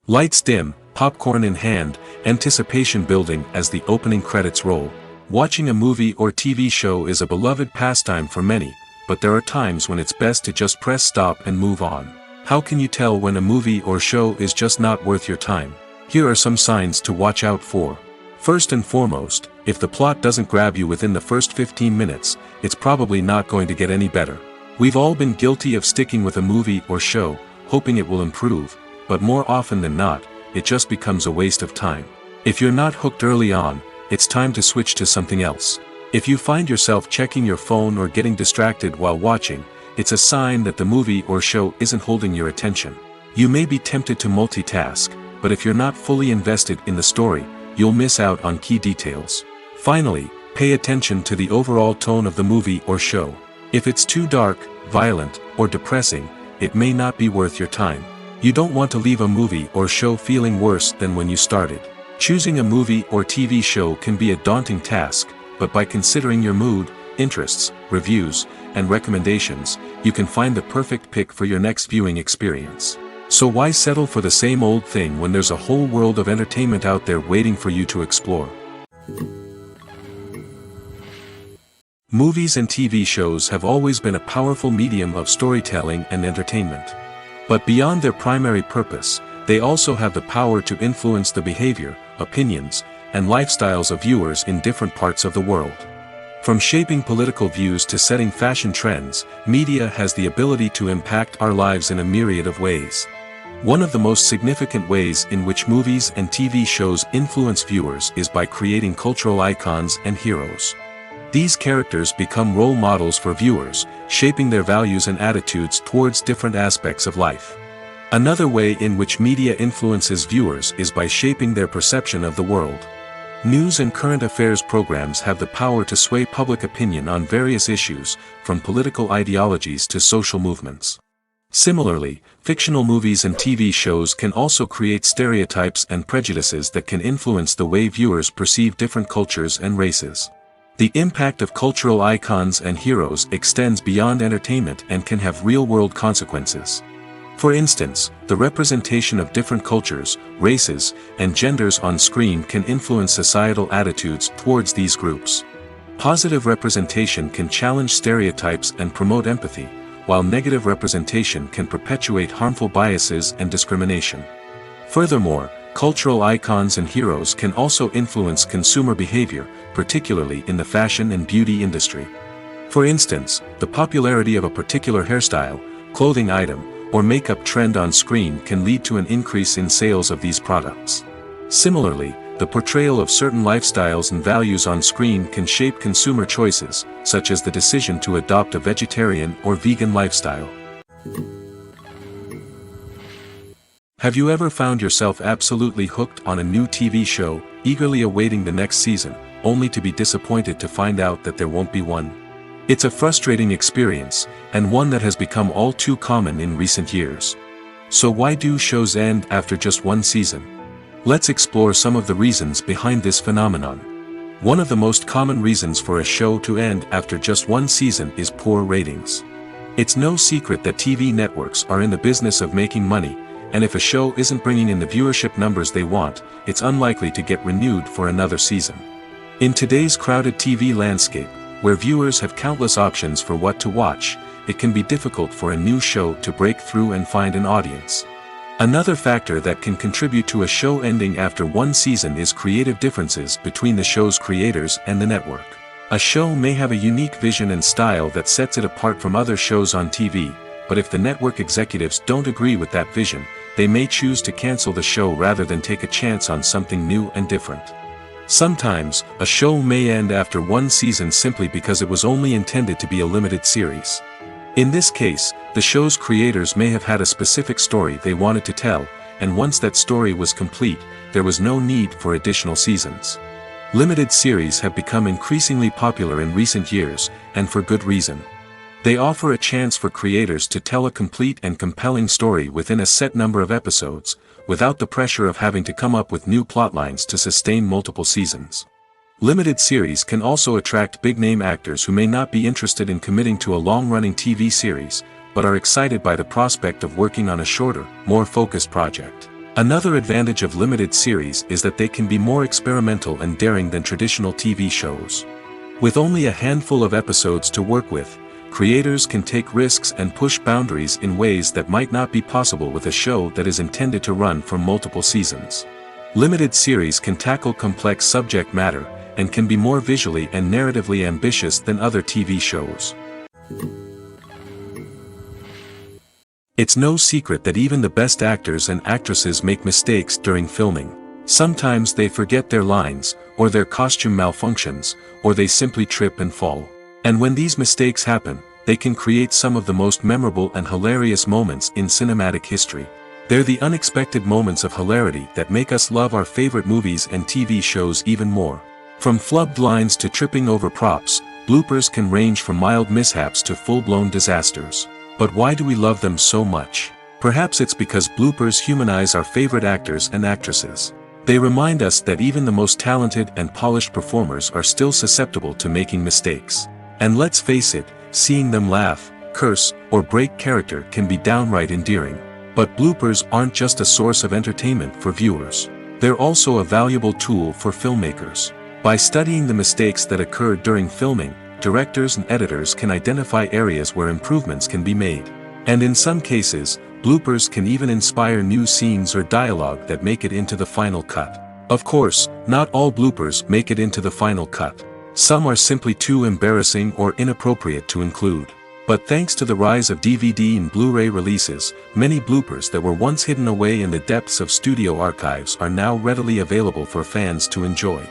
A: Lights dim, popcorn in hand, anticipation building as the opening credits roll. Watching a movie or TV show is a beloved pastime for many, but there are times when it's best to just press stop and move on. How can you tell when a movie or show is just not worth your time? Here are some signs to watch out for. First and foremost, if the plot doesn't grab you within the first 15 minutes, it's probably not going to get any better. We've all been guilty of sticking with a movie or show, hoping it will improve, but more often than not, it just becomes a waste of time. If you're not hooked early on, it's time to switch to something else. If you find yourself checking your phone or getting distracted while watching, it's a sign that the movie or show isn't holding your attention. You may be tempted to multitask, but if you're not fully invested in the story, you'll miss out on key details. Finally, pay attention to the overall tone of the movie or show. If it's too dark, violent, or depressing, it may not be worth your time. You don't want to leave a movie or show feeling worse than when you started. Choosing a movie or TV show can be a daunting task, but by considering your mood, interests, reviews, and recommendations, you can find the perfect pick for your next viewing experience. So why settle for the same old thing when there's a whole world of entertainment out there waiting for you to explore? Movies and TV shows have always been a powerful medium of storytelling and entertainment. But beyond their primary purpose, they also have the power to influence the behavior, opinions, and lifestyles of viewers in different parts of the world. From shaping political views to setting fashion trends, media has the ability to impact our lives in a myriad of ways. One of the most significant ways in which movies and TV shows influence viewers is by creating cultural icons and heroes. These characters become role models for viewers, shaping their values and attitudes towards different aspects of life. Another way in which media influences viewers is by shaping their perception of the world. News and current affairs programs have the power to sway public opinion on various issues, from political ideologies to social movements. Similarly, fictional movies and TV shows can also create stereotypes and prejudices that can influence the way viewers perceive different cultures and races. The impact of cultural icons and heroes extends beyond entertainment and can have real-world consequences. For instance, the representation of different cultures, races, and genders on screen can influence societal attitudes towards these groups. Positive representation can challenge stereotypes and promote empathy, while negative representation can perpetuate harmful biases and discrimination. Furthermore, cultural icons and heroes can also influence consumer behavior, particularly in the fashion and beauty industry. For instance, the popularity of a particular hairstyle, clothing item, or makeup trend on screen can lead to an increase in sales of these products. Similarly, the portrayal of certain lifestyles and values on screen can shape consumer choices, such as the decision to adopt a vegetarian or vegan lifestyle. Have you ever found yourself absolutely hooked on a new TV show, eagerly awaiting the next season, only to be disappointed to find out that there won't be one? It's a frustrating experience, and one that has become all too common in recent years. So why do shows end after just one season? Let's explore some of the reasons behind this phenomenon. One of the most common reasons for a show to end after just one season is poor ratings. It's no secret that TV networks are in the business of making money, and if a show isn't bringing in the viewership numbers they want, it's unlikely to get renewed for another season. In today's crowded TV landscape, where viewers have countless options for what to watch, it can be difficult for a new show to break through and find an audience. Another factor that can contribute to a show ending after one season is creative differences between the show's creators and the network. A show may have a unique vision and style that sets it apart from other shows on TV, but if the network executives don't agree with that vision, they may choose to cancel the show rather than take a chance on something new and different. Sometimes, a show may end after one season simply because it was only intended to be a limited series. In this case, the show's creators may have had a specific story they wanted to tell, and once that story was complete, there was no need for additional seasons. Limited series have become increasingly popular in recent years, and for good reason. They offer a chance for creators to tell a complete and compelling story within a set number of episodes, without the pressure of having to come up with new plotlines to sustain multiple seasons. Limited series can also attract big-name actors who may not be interested in committing to a long-running TV series, but are excited by the prospect of working on a shorter, more focused project. Another advantage of limited series is that they can be more experimental and daring than traditional TV shows. With only a handful of episodes to work with, creators can take risks and push boundaries in ways that might not be possible with a show that is intended to run for multiple seasons. Limited series can tackle complex subject matter, and can be more visually and narratively ambitious than other TV shows. It's no secret that even the best actors and actresses make mistakes during filming. Sometimes they forget their lines, or their costume malfunctions, or they simply trip and fall. And when these mistakes happen, they can create some of the most memorable and hilarious moments in cinematic history. They're the unexpected moments of hilarity that make us love our favorite movies and TV shows even more. From flubbed lines to tripping over props, bloopers can range from mild mishaps to full-blown disasters. But why do we love them so much? Perhaps it's because bloopers humanize our favorite actors and actresses. They remind us that even the most talented and polished performers are still susceptible to making mistakes. And let's face it, seeing them laugh, curse, or break character can be downright endearing. But bloopers aren't just a source of entertainment for viewers. They're also a valuable tool for filmmakers. By studying the mistakes that occurred during filming, directors and editors can identify areas where improvements can be made. And in some cases, bloopers can even inspire new scenes or dialogue that make it into the final cut. Of course, not all bloopers make it into the final cut. Some are simply too embarrassing or inappropriate to include. But thanks to the rise of DVD and Blu-ray releases, many bloopers that were once hidden away in the depths of studio archives are now readily available for fans to enjoy.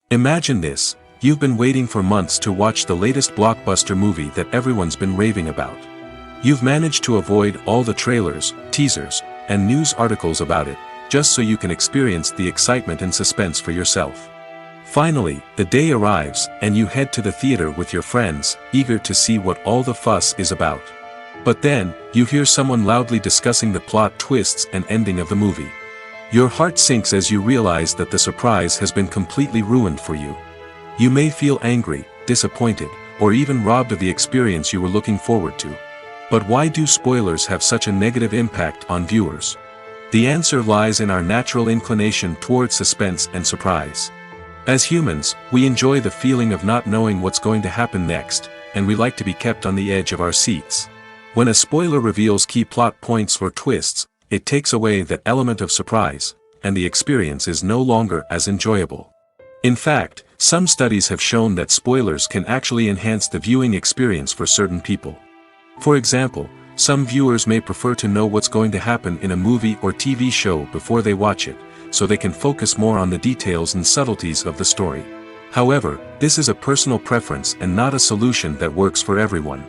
A: Imagine this, you've been waiting for months to watch the latest blockbuster movie that everyone's been raving about. You've managed to avoid all the trailers, teasers, and news articles about it, just so you can experience the excitement and suspense for yourself. Finally, the day arrives, and you head to the theater with your friends, eager to see what all the fuss is about. But then, you hear someone loudly discussing the plot twists and ending of the movie. Your heart sinks as you realize that the surprise has been completely ruined for you. You may feel angry, disappointed, or even robbed of the experience you were looking forward to. But why do spoilers have such a negative impact on viewers? The answer lies in our natural inclination toward suspense and surprise. As humans, we enjoy the feeling of not knowing what's going to happen next, and we like to be kept on the edge of our seats. When a spoiler reveals key plot points or twists, it takes away that element of surprise, and the experience is no longer as enjoyable. In fact, some studies have shown that spoilers can actually enhance the viewing experience for certain people. For example, some viewers may prefer to know what's going to happen in a movie or TV show before they watch it, so they can focus more on the details and subtleties of the story. However, this is a personal preference and not a solution that works for everyone.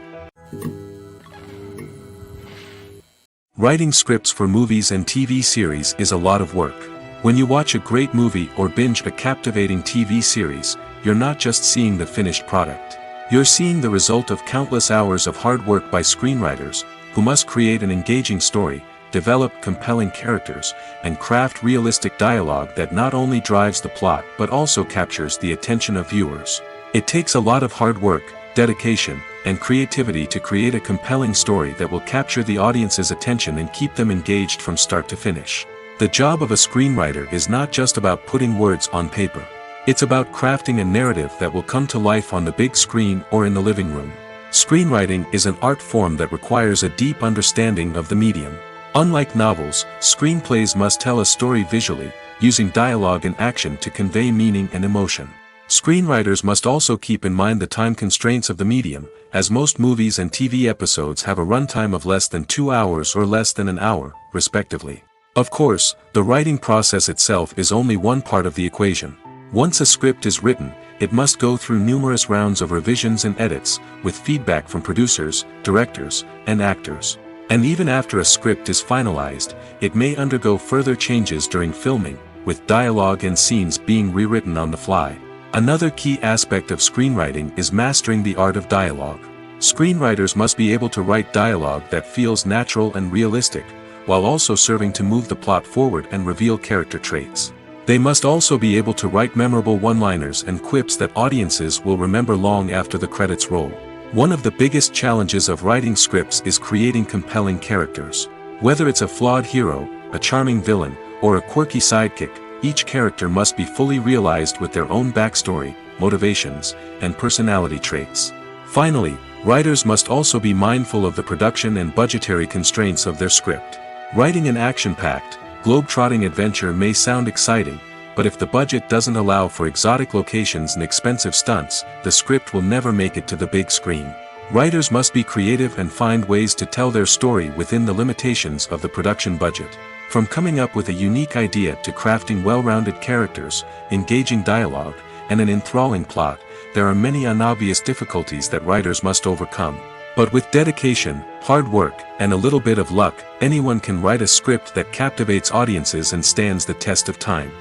A: Writing scripts for movies and TV series is a lot of work. When you watch a great movie or binge a captivating TV series, you're not just seeing the finished product. You're seeing the result of countless hours of hard work by screenwriters, who must create an engaging story, develop compelling characters, and craft realistic dialogue that not only drives the plot but also captures the attention of viewers. It takes a lot of hard work, dedication, and creativity to create a compelling story that will capture the audience's attention and keep them engaged from start to finish. The job of a screenwriter is not just about putting words on paper. It's about crafting a narrative that will come to life on the big screen or in the living room. Screenwriting is an art form that requires a deep understanding of the medium. Unlike novels, screenplays must tell a story visually, using dialogue and action to convey meaning and emotion. Screenwriters must also keep in mind the time constraints of the medium, as most movies and TV episodes have a runtime of less than 2 hours or less than an hour, respectively. Of course, the writing process itself is only one part of the equation. Once a script is written, it must go through numerous rounds of revisions and edits, with feedback from producers, directors, and actors. And even after a script is finalized, it may undergo further changes during filming, with dialogue and scenes being rewritten on the fly. Another key aspect of screenwriting is mastering the art of dialogue. Screenwriters must be able to write dialogue that feels natural and realistic, while also serving to move the plot forward and reveal character traits. They must also be able to write memorable one-liners and quips that audiences will remember long after the credits roll. One of the biggest challenges of writing scripts is creating compelling characters. Whether it's a flawed hero, a charming villain, or a quirky sidekick, each character must be fully realized with their own backstory, motivations, and personality traits. Finally, writers must also be mindful of the production and budgetary constraints of their script. Writing an action-packed, globe-trotting adventure may sound exciting, but if the budget doesn't allow for exotic locations and expensive stunts, the script will never make it to the big screen. Writers must be creative and find ways to tell their story within the limitations of the production budget. From coming up with a unique idea to crafting well-rounded characters, engaging dialogue, and an enthralling plot, there are many unobvious difficulties that writers must overcome. But with dedication, hard work, and a little bit of luck, anyone can write a script that captivates audiences and stands the test of time.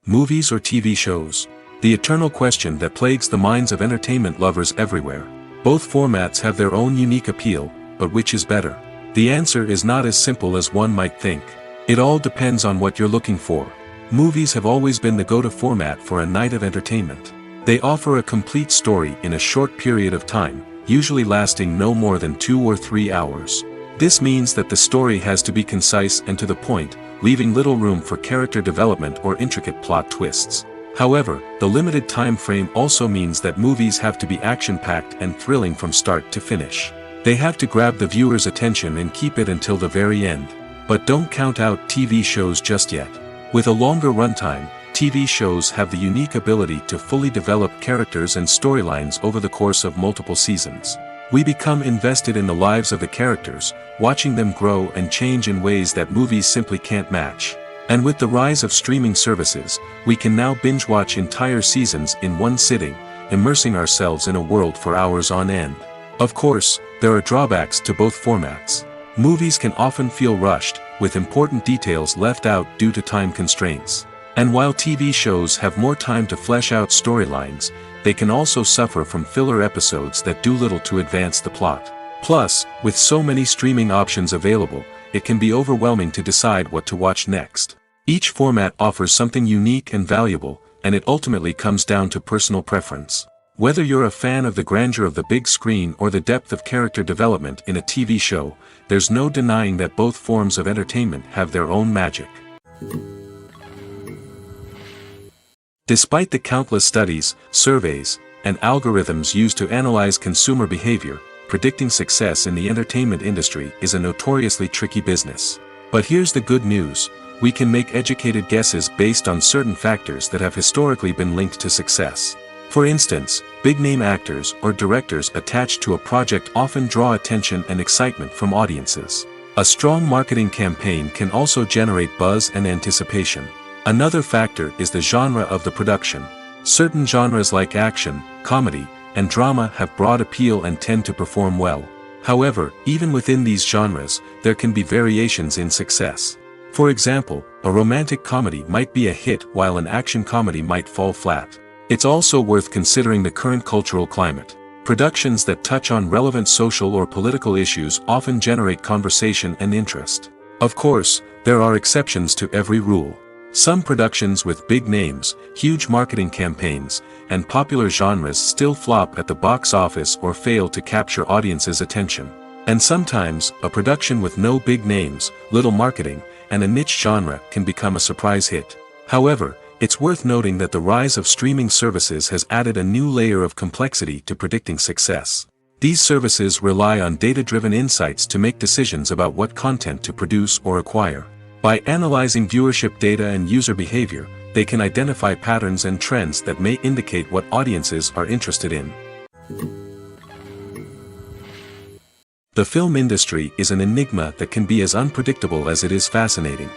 A: Movies or TV shows? The eternal question that plagues the minds of entertainment lovers everywhere. Both formats have their own unique appeal, but which is better? The answer is not as simple as one might think. It all depends on what you're looking for. Movies have always been the go-to format for a night of entertainment. They offer a complete story in a short period of time, usually lasting no more than 2 or 3 hours. This means that the story has to be concise and to the point, leaving little room for character development or intricate plot twists. However, the limited time frame also means that movies have to be action-packed and thrilling from start to finish. They have to grab the viewer's attention and keep it until the very end. But don't count out TV shows just yet. With a longer runtime, TV shows have the unique ability to fully develop characters and storylines over the course of multiple seasons. We become invested in the lives of the characters, watching them grow and change in ways that movies simply can't match. And with the rise of streaming services, we can now binge-watch entire seasons in one sitting, immersing ourselves in a world for hours on end. Of course, there are drawbacks to both formats. Movies can often feel rushed, with important details left out due to time constraints. And while TV shows have more time to flesh out storylines, they can also suffer from filler episodes that do little to advance the plot. Plus, with so many streaming options available, it can be overwhelming to decide what to watch next. Each format offers something unique and valuable, and it ultimately comes down to personal preference. Whether you're a fan of the grandeur of the big screen or the depth of character development in a TV show, there's no denying that both forms of entertainment have their own magic. Despite the countless studies, surveys, and algorithms used to analyze consumer behavior, predicting success in the entertainment industry is a notoriously tricky business. But here's the good news: we can make educated guesses based on certain factors that have historically been linked to success. For instance, big-name actors or directors attached to a project often draw attention and excitement from audiences. A strong marketing campaign can also generate buzz and anticipation. Another factor is the genre of the production. Certain genres like action, comedy, and drama have broad appeal and tend to perform well. However, even within these genres, there can be variations in success. For example, a romantic comedy might be a hit while an action comedy might fall flat. It's also worth considering the current cultural climate. Productions that touch on relevant social or political issues often generate conversation and interest. Of course, there are exceptions to every rule. Some productions with big names, huge marketing campaigns, and popular genres still flop at the box office or fail to capture audiences' attention. And sometimes, a production with no big names, little marketing, and a niche genre can become a surprise hit. However, it's worth noting that the rise of streaming services has added a new layer of complexity to predicting success. These services rely on data-driven insights to make decisions about what content to produce or acquire. By analyzing viewership data and user behavior, they can identify patterns and trends that may indicate what audiences are interested in. The film industry is an enigma that can be as unpredictable as it is fascinating.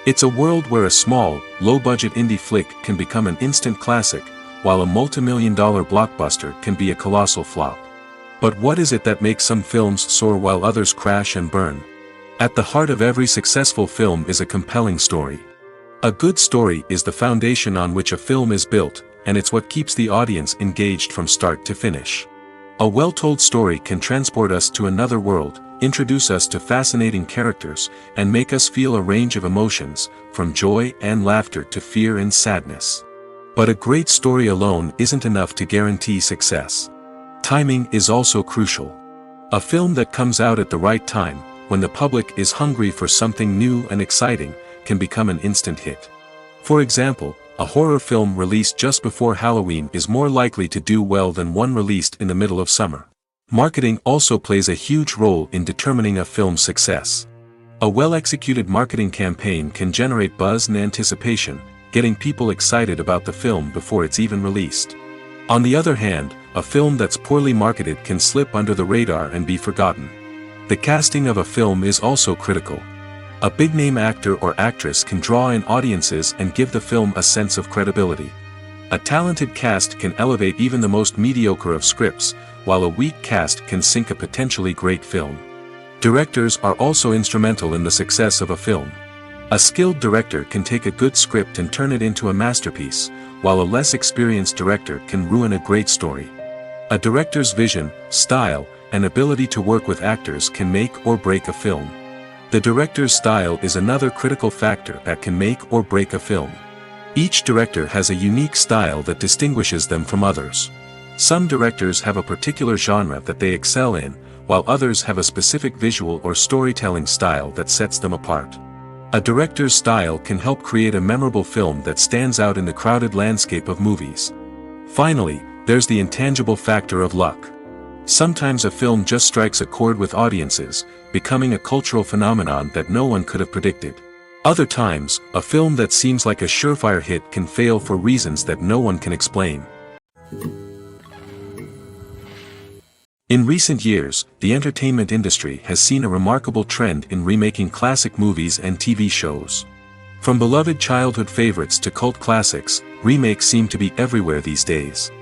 A: It's a world where a small, low-budget indie flick can become an instant classic, while a multi-million-dollar blockbuster can be a colossal flop. But what is it that makes some films soar while others crash and burn? At the heart of every successful film is a compelling story. A good story is the foundation on which a film is built, and it's what keeps the audience engaged from start to finish. A well-told story can transport us to another world, introduce us to fascinating characters, and make us feel a range of emotions, from joy and laughter to fear and sadness. But a great story alone isn't enough to guarantee success. Timing is also crucial. A film that comes out at the right time, when the public is hungry for something new and exciting, can become an instant hit. For example, a horror film released just before Halloween is more likely to do well than one released in the middle of summer. Marketing also plays a huge role in determining a film's success. A well-executed marketing campaign can generate buzz and anticipation, getting people excited about the film before it's even released. On the other hand, a film that's poorly marketed can slip under the radar and be forgotten. The casting of a film is also critical. A big-name actor or actress can draw in audiences and give the film a sense of credibility. A talented cast can elevate even the most mediocre of scripts, while a weak cast can sink a potentially great film. Directors are also instrumental in the success of a film. A skilled director can take a good script and turn it into a masterpiece, while a less experienced director can ruin a great story. A director's vision, style, and ability to work with actors can make or break a film. The director's style is another critical factor that can make or break a film. Each director has a unique style that distinguishes them from others. Some directors have a particular genre that they excel in, while others have a specific visual or storytelling style that sets them apart. A director's style can help create a memorable film that stands out in the crowded landscape of movies. Finally, there's the intangible factor of luck. Sometimes a film just strikes a chord with audiences, becoming a cultural phenomenon that no one could have predicted. Other times, a film that seems like a surefire hit can fail for reasons that no one can explain. In recent years, the entertainment industry has seen a remarkable trend in remaking classic movies and TV shows. From beloved childhood favorites to cult classics, remakes seem to be everywhere these days.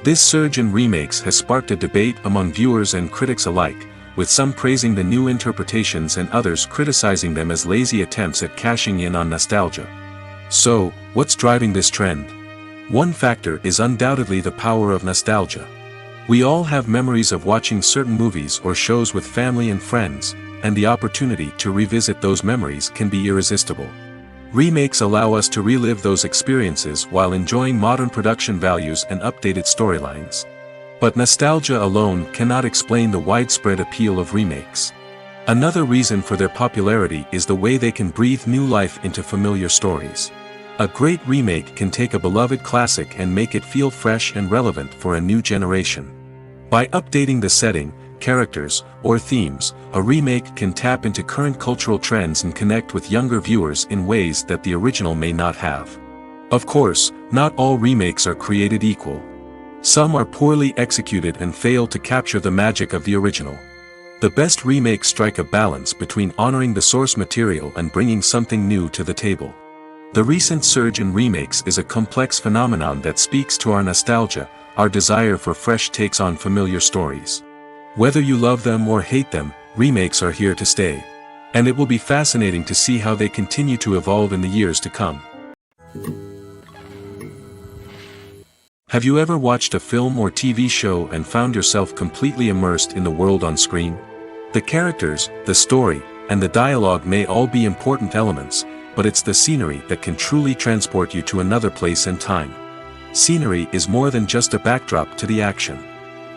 A: This surge in remakes has sparked a debate among viewers and critics alike, with some praising the new interpretations and others criticizing them as lazy attempts at cashing in on nostalgia. So, what's driving this trend? One factor is undoubtedly the power of nostalgia. We all have memories of watching certain movies or shows with family and friends, and the opportunity to revisit those memories can be irresistible. Remakes allow us to relive those experiences while enjoying modern production values and updated storylines. But nostalgia alone cannot explain the widespread appeal of remakes. Another reason for their popularity is the way they can breathe new life into familiar stories. A great remake can take a beloved classic and make it feel fresh and relevant for a new generation. By updating the setting, characters, or themes, a remake can tap into current cultural trends and connect with younger viewers in ways that the original may not have. Of course, not all remakes are created equal. Some are poorly executed and fail to capture the magic of the original. The best remakes strike a balance between honoring the source material and bringing something new to the table. The recent surge in remakes is a complex phenomenon that speaks to our nostalgia, our desire for fresh takes on familiar stories. Whether you love them or hate them, remakes are here to stay. And it will be fascinating to see how they continue to evolve in the years to come. Have you ever watched a film or TV show and found yourself completely immersed in the world on screen? The characters, the story, and the dialogue may all be important elements, but it's the scenery that can truly transport you to another place and time. Scenery is more than just a backdrop to the action.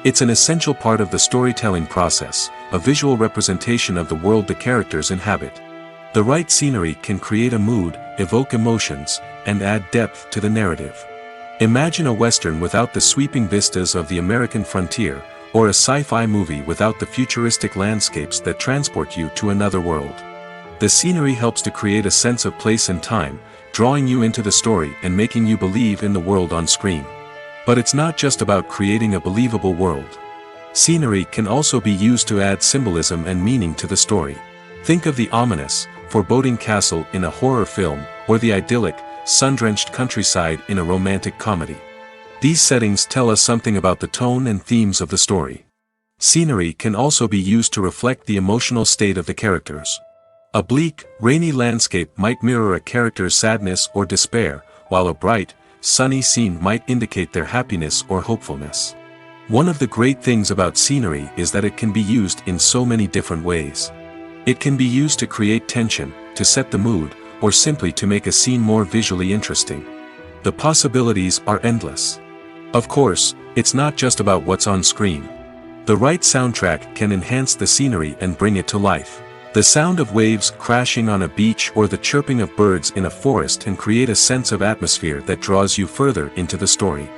A: It's an essential part of the storytelling process, a visual representation of the world the characters inhabit. The right scenery can create a mood, evoke emotions, and add depth to the narrative. Imagine a Western without the sweeping vistas of the American frontier, or a sci-fi movie without the futuristic landscapes that transport you to another world. The scenery helps to create a sense of place and time, drawing you into the story and making you believe in the world on screen. But it's not just about creating a believable world. Scenery can also be used to add symbolism and meaning to the story. Think of the ominous, foreboding castle in a horror film, or the idyllic, sun-drenched countryside in a romantic comedy. These settings tell us something about the tone and themes of the story. Scenery can also be used to reflect the emotional state of the characters. A bleak, rainy landscape might mirror a character's sadness or despair, while a bright, sunny scene might indicate their happiness or hopefulness. One of the great things about scenery is that it can be used in so many different ways. It can be used to create tension, to set the mood, or simply to make a scene more visually interesting. The possibilities are endless. Of course, it's not just about what's on screen. The right soundtrack can enhance the scenery and bring it to life. The sound of waves crashing on a beach or the chirping of birds in a forest can create a sense of atmosphere that draws you further into the story.